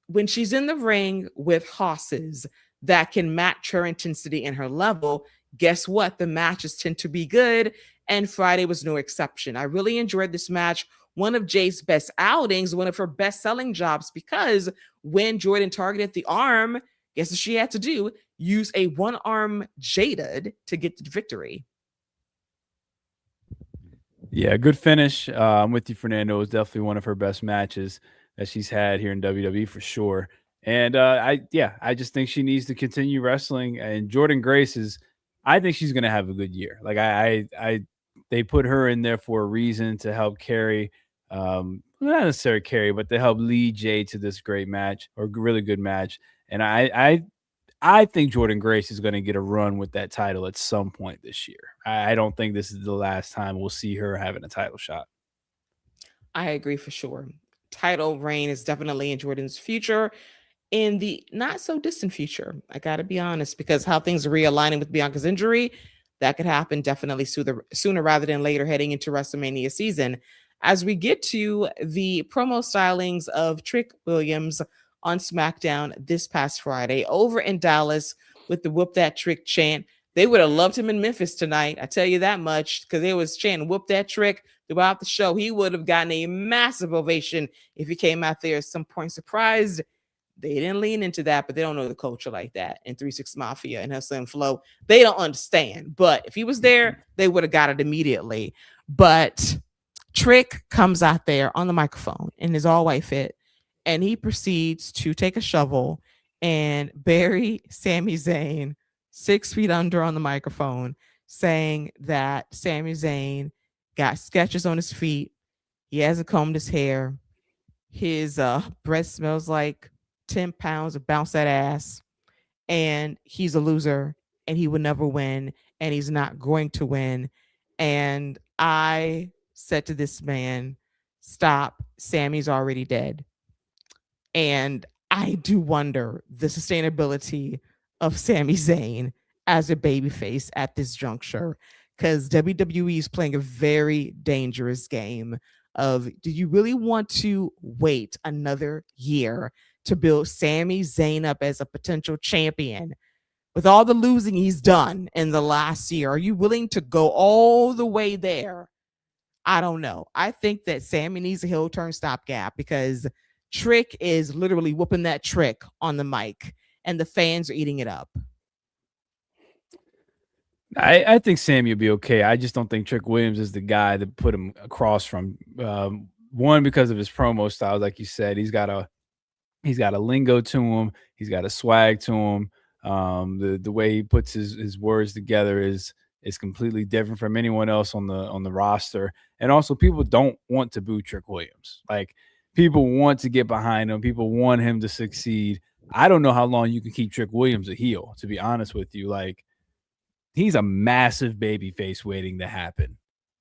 when she's in the ring with hosses that can match her intensity and her level, guess what? The matches tend to be good. And Friday was no exception. I really enjoyed this match. One of Jay's best outings, one of her best selling jobs, because when Jordan targeted the arm, guess what she had to do? Use a one arm Jaded to get the victory. Yeah, good finish. I'm with you, Fernando. It was definitely one of her best matches that she's had here in WWE for sure. And I just think she needs to continue wrestling. And Jordan Grace I think she's gonna have a good year. Like they put her in there for a reason to help carry, not necessarily carry, but to help lead Jay to this great match or really good match. And I think Jordan Grace is going to get a run with that title at some point this year. I don't think this is the last time we'll see her having a title shot. I agree for sure. Title reign is definitely in Jordan's future. in the not so distant future. I got to be honest, because how things are realigning with Bianca's injury, that could happen definitely sooner rather than later heading into WrestleMania season. As we get to the promo stylings of Trick Williams on SmackDown this past Friday over in Dallas with the Whoop That Trick chant. They would have loved him in Memphis tonight. I tell you that much, because they was chanting Whoop That Trick throughout the show. He would have gotten a massive ovation if he came out there at some point. Surprised they didn't lean into that, but they don't know the culture like that in 3-6 Mafia and Hustle and Flow. They don't understand. But if he was there, they would have got it immediately. But Trick comes out there on the microphone in his all white fit, and he proceeds to take a shovel and bury Sami Zayn 6 feet under on the microphone, saying that Sami Zayn got sketches on his feet. He hasn't combed his hair. His breath smells like 10 pounds of bounce that ass, and he's a loser, and he will never win, and he's not going to win. And I said to this man, stop, Sammy's already dead. And I do wonder the sustainability of Sami Zayn as a babyface at this juncture, because WWE is playing a very dangerous game of, do you really want to wait another year to build Sami Zayn up as a potential champion with all the losing he's done in the last year? Are you willing to go all the way there? I don't know. I think that Sami needs a heel turn stopgap, because Trick is literally whooping that trick on the mic, and the fans are eating it up. I think Sammy will be okay. I just don't think Trick Williams is the guy that put him across from one, because of his promo style. Like you said, he's got a lingo to him. He's got a swag to him. The way he puts his words together is completely different from anyone else on the roster. And also, people don't want to boo Trick Williams. Like, people want to get behind him. People want him to succeed. I don't know how long you can keep Trick Williams a heel, to be honest with you. Like, he's a massive baby face waiting to happen.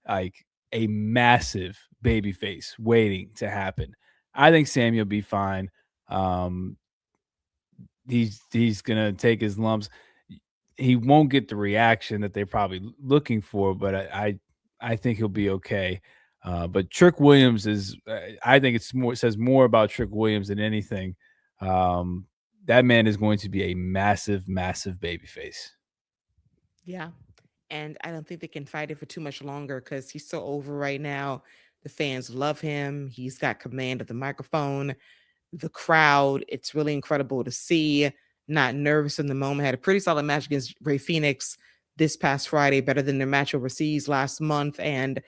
Like, a massive baby face waiting to happen. I think Sammy will be fine. He's gonna take his lumps. He won't get the reaction that they're probably looking for, but I think he'll be okay. But Trick Williams is, I think it says more about Trick Williams than anything. That man is going to be a massive, massive babyface. Yeah. And I don't think they can fight it for too much longer, because he's so over right now. The fans love him. He's got command of the microphone, the crowd. It's really incredible to see. Not nervous in the moment. Had a pretty solid match against Ray Phoenix this past Friday, better than their match overseas last month. And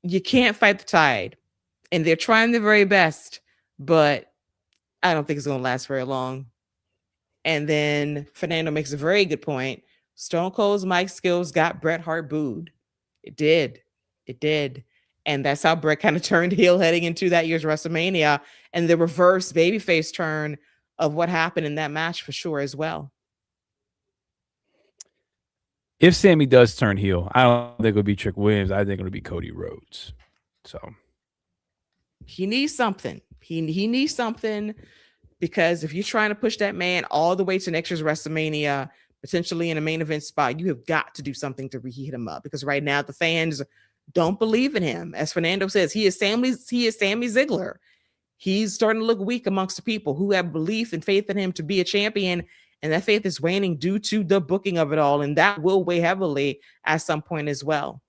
you can't fight the tide. And they're trying their very best, but I don't think it's going to last very long. And then Fernando makes a very good point. Stone Cold's mic skills got Bret Hart booed. It did. It did. And that's how Bret kind of turned heel heading into that year's WrestleMania, and the reverse babyface turn of what happened in that match for sure as well. If Sammy does turn heel, I don't think it'll be Trick Williams. I think it'll be Cody Rhodes. So he needs something. He needs something, because if you're trying to push that man all the way to next year's WrestleMania, potentially in a main event spot, you have got to do something to reheat him up, because right now the fans don't believe in him. As Fernando says, he is Sammy Ziggler. He's starting to look weak amongst the people who have belief and faith in him to be a champion, and that faith is waning due to the booking of it all, and that will weigh heavily at some point as well.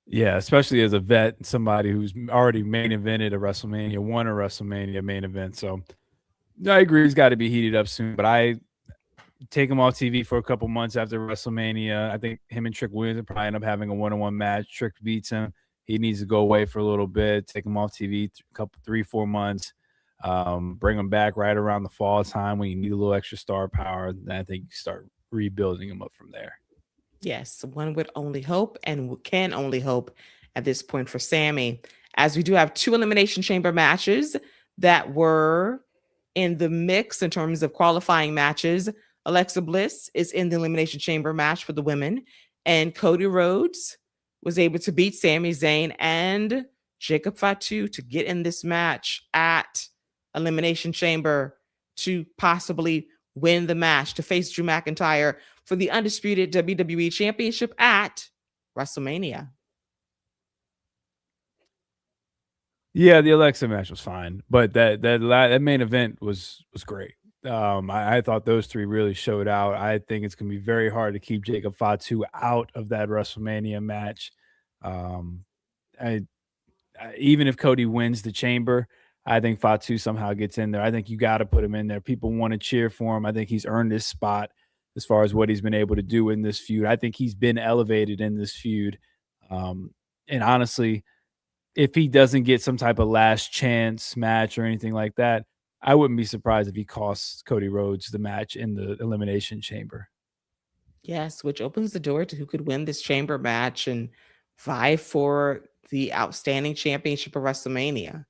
Yeah, especially as a vet, somebody who's already main evented a WrestleMania, won a WrestleMania main event. So I agree, he's got to be heated up soon. But I take him off TV for a couple months after WrestleMania. I think him and Trick Williams will probably end up having a one-on-one match. Trick beats him. He needs to go away for a little bit, take him off TV couple 3-4 months, bring him back right around the fall time when you need a little extra star power. Then I think you start rebuilding him up from there. Yes, one would only hope, and can only hope at this point for Sammy, as we do have 2 Elimination Chamber matches that were in the mix in terms of qualifying matches. Alexa Bliss is in the Elimination Chamber match for the women, and Cody Rhodes was able to beat Sami Zayn and Jacob Fatu to get in this match at Elimination Chamber to possibly win the match to face Drew McIntyre for the undisputed WWE Championship at WrestleMania. Yeah, the Alexa match was fine, but that main event was great. I thought those three really showed out. I think it's gonna be very hard to keep Jacob Fatu out of that WrestleMania match. Um, I, even if Cody wins the Chamber, I think Fatu somehow gets in there. I think you got to put him in there. People want to cheer for him. I think he's earned his spot as far as what he's been able to do in this feud. I think he's been elevated in this feud. And honestly, if he doesn't get some type of last chance match or anything like that, I wouldn't be surprised if he costs Cody Rhodes the match in the Elimination Chamber. Yes, which opens the door to who could win this chamber match and vie for the outstanding championship of WrestleMania.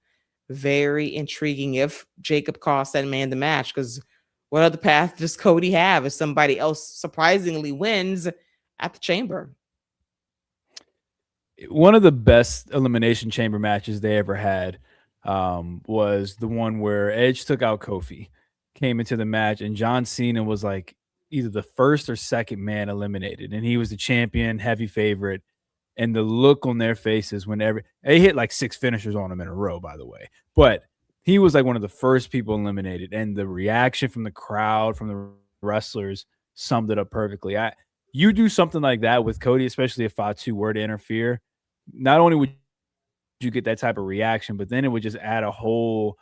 Very intriguing if Jacob costs that man the match, because what other path does Cody have if somebody else surprisingly wins at the chamber? One of the best Elimination Chamber matches they ever had was the one where Edge took out Kofi, came into the match, and John Cena was like either the first or second man eliminated, and he was the champion, heavy favorite. And the look on their faces whenever they hit like 6 finishers on him in a row, by the way, but he was like one of the first people eliminated, and the reaction from the crowd, from the wrestlers, summed it up perfectly. You do something like that with Cody, especially if Fatu were to interfere, not only would you get that type of reaction, but then it would just add a whole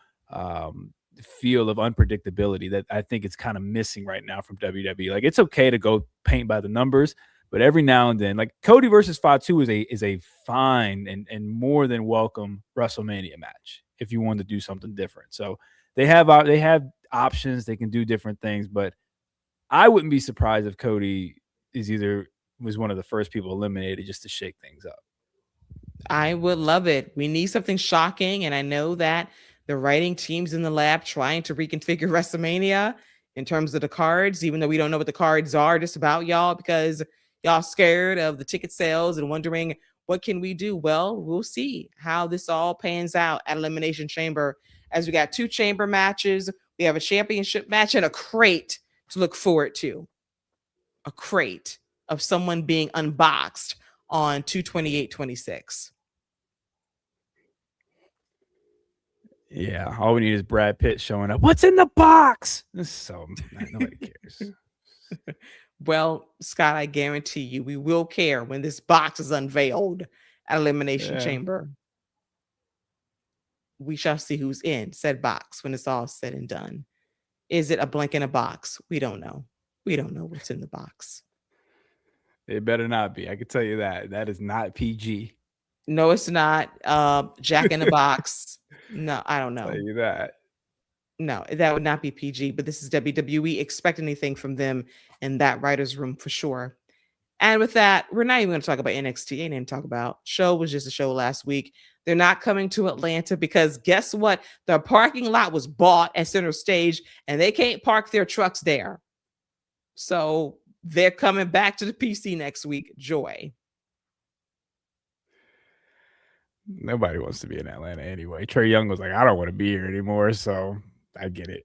feel of unpredictability that I think it's kind of missing right now from WWE. Like, it's okay to go paint by the numbers, but every now and then, like Cody versus Fatu is a fine and more than welcome WrestleMania match if you want to do something different. So they have options, they can do different things, but I wouldn't be surprised if Cody was one of the first people eliminated just to shake things up. I would love it. We need something shocking, and I know that the writing team's in the lab trying to reconfigure WrestleMania in terms of the cards, even though we don't know what the cards are just about, y'all, because y'all scared of the ticket sales and wondering what can we do. Well, we'll see how this all pans out at Elimination Chamber, as we got 2 chamber matches. We have a championship match and a crate to look forward to. A crate of someone being unboxed on 2/28/26. Yeah, all we need is Brad Pitt showing up. What's in the box? So nobody cares. Well, Scott, I guarantee you we will care when this box is unveiled at Elimination Chamber. We shall see who's in said box when it's all said and done. Is it a blank in a box? We don't know. We don't know what's in the box. It better not be. I can tell you that. That is not PG. No, it's not. Jack in a box. No, I don't know. Tell you that. No, that would not be PG, but this is WWE. Expect anything from them in that writer's room for sure. And with that, we're not even going to talk about NXT. Ain't even talk about. Show was just a show last week. They're not coming to Atlanta because guess what? The parking lot was bought at Center Stage and they can't park their trucks there. So they're coming back to the PC next week. Joy. Nobody wants to be in Atlanta anyway. Trey Young was like, I don't want to be here anymore. So I get it.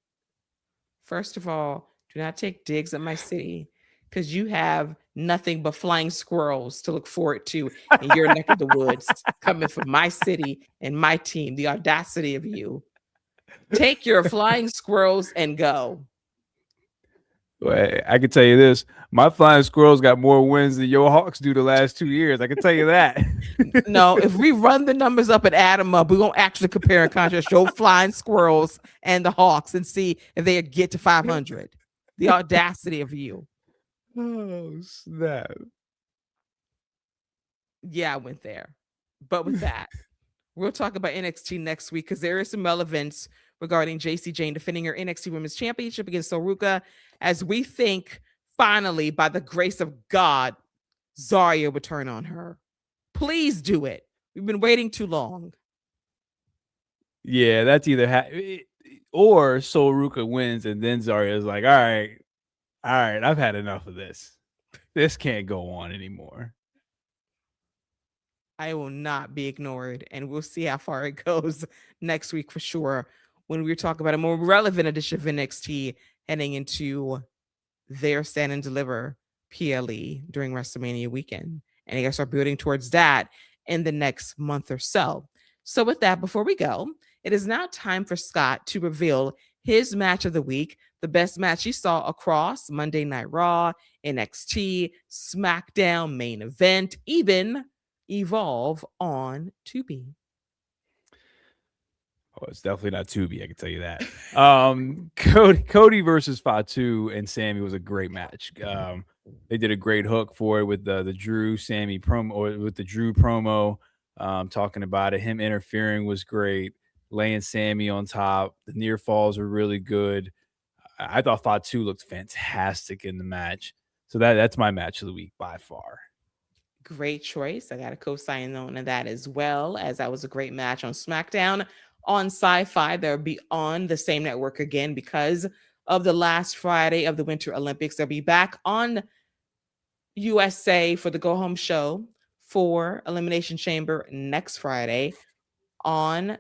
First of all, do not take digs at my city because you have nothing but flying squirrels to look forward to in your neck of the woods coming from my city and my team. The audacity of you. Take your flying squirrels and go. Well, I can tell you this. My flying squirrels got more wins than your Hawks do the last 2 years. I can tell you that. No, if we run the numbers up and add them up, we're going to actually compare and contrast your flying squirrels and the Hawks and see if they get to 500. The audacity of you. Oh, snap. Yeah, I went there. But with that, we'll talk about NXT next week because there is some relevance regarding JC Jane defending her NXT Women's Championship against Soruka, as we think finally, by the grace of God, Zarya would turn on her. Please do it. We've been waiting too long. Yeah, that's either or Soruka wins and then Zarya is like, all right, I've had enough of this. This can't go on anymore. I will not be ignored, and we'll see how far it goes next week for sure. when we were talking about a more relevant edition of NXT heading into their Stand and Deliver PLE during WrestleMania weekend. And I guess are building towards that in the next month or so. So with that, before we go, it is now time for Scott to reveal his match of the week, the best match he saw across Monday Night Raw, NXT, SmackDown, main event, even Evolve on Tubi. Oh, it's definitely not Tubi, I can tell you that. Cody versus Fatu and Sammy was a great match. They did a great hook for it with the Drew Sammy promo, or with the Drew promo, talking about it. Him interfering was great. Laying Sammy on top. The near falls were really good. I thought Fatu looked fantastic in the match. So that's my match of the week by far. Great choice. I got a co-sign on that as well, as that was a great match on SmackDown. On Sci-Fi, they'll be on the same network again because of the last Friday of the Winter Olympics. They'll be back on USA for the Go Home show for Elimination Chamber next Friday on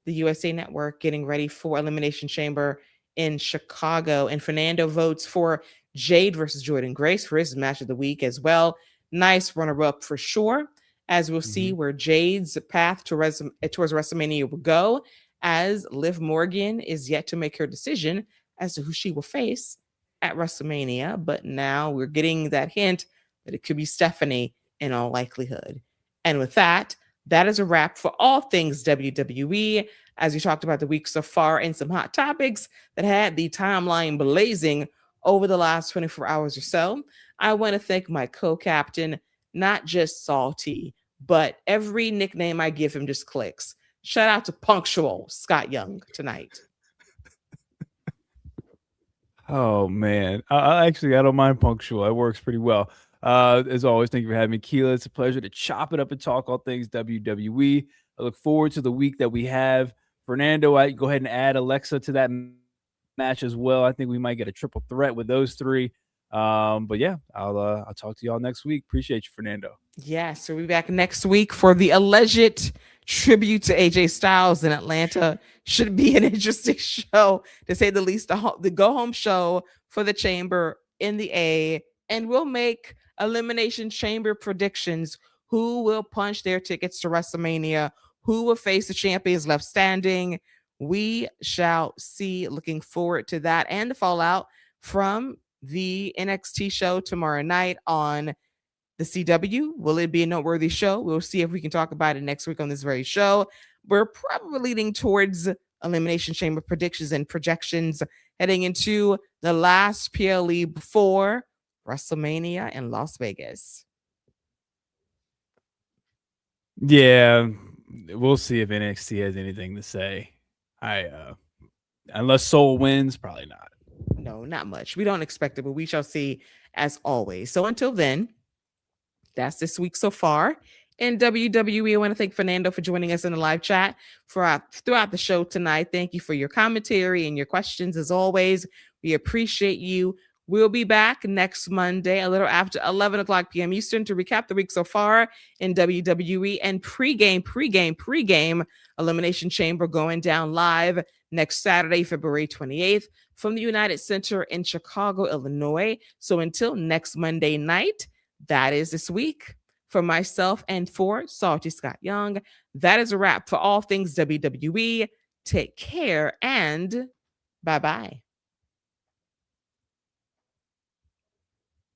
the USA Network, getting ready for Elimination Chamber in Chicago. And Fernando votes for Jade versus Jordan Grace for his match of the week as well. Nice runner-up for sure, as we'll see where Jade's path towards WrestleMania will go, as Liv Morgan is yet to make her decision as to who she will face at WrestleMania. But now we're getting that hint that it could be Stephanie in all likelihood. And with that, that is a wrap for all things WWE, as we talked about the week so far and some hot topics that had the timeline blazing over the last 24 hours or so. I want to thank my co-captain, not just Salty, but every nickname I give him just clicks. Shout out to Punctual Scott Young tonight. Oh, man. I don't mind Punctual. It works pretty well. As always, thank you for having me, Keila. It's a pleasure to chop it up and talk all things WWE. I look forward to the week that we have. Fernando, I go ahead and add Alexa to that match as well. I think we might get a triple threat with those three. But yeah, I'll talk to y'all next week. Appreciate you, Fernando. Yes, we'll be back next week for the alleged tribute to AJ Styles in Atlanta. Should be an interesting show, to say the least. The go home show for the Chamber in the A, and we'll make Elimination Chamber predictions. Who will punch their tickets to WrestleMania? Who will face the champions left standing? We shall see. Looking forward to that and the fallout from the NXT show tomorrow night on the CW. Will it be a noteworthy show? We'll see if we can talk about it next week on this very show. We're probably leading towards Elimination Chamber predictions and projections heading into the last PLE before WrestleMania in Las Vegas. Yeah, we'll see if NXT has anything to say. Unless Soul wins, probably not. No, not much. We don't expect it, but we shall see as always. So until then, that's this week so far in WWE. I want to thank Fernando for joining us in the live chat throughout the show tonight. Thank you for your commentary and your questions as always. We appreciate you. We'll be back next Monday, a little after 11 o'clock p.m. Eastern, to recap the week so far in WWE and pregame Elimination Chamber going down live next Saturday, February 28th from the United Center in Chicago, Illinois. So until next Monday night, that is this week. For myself and for Salty Scott Young, that is a wrap for all things WWE. Take care and bye-bye.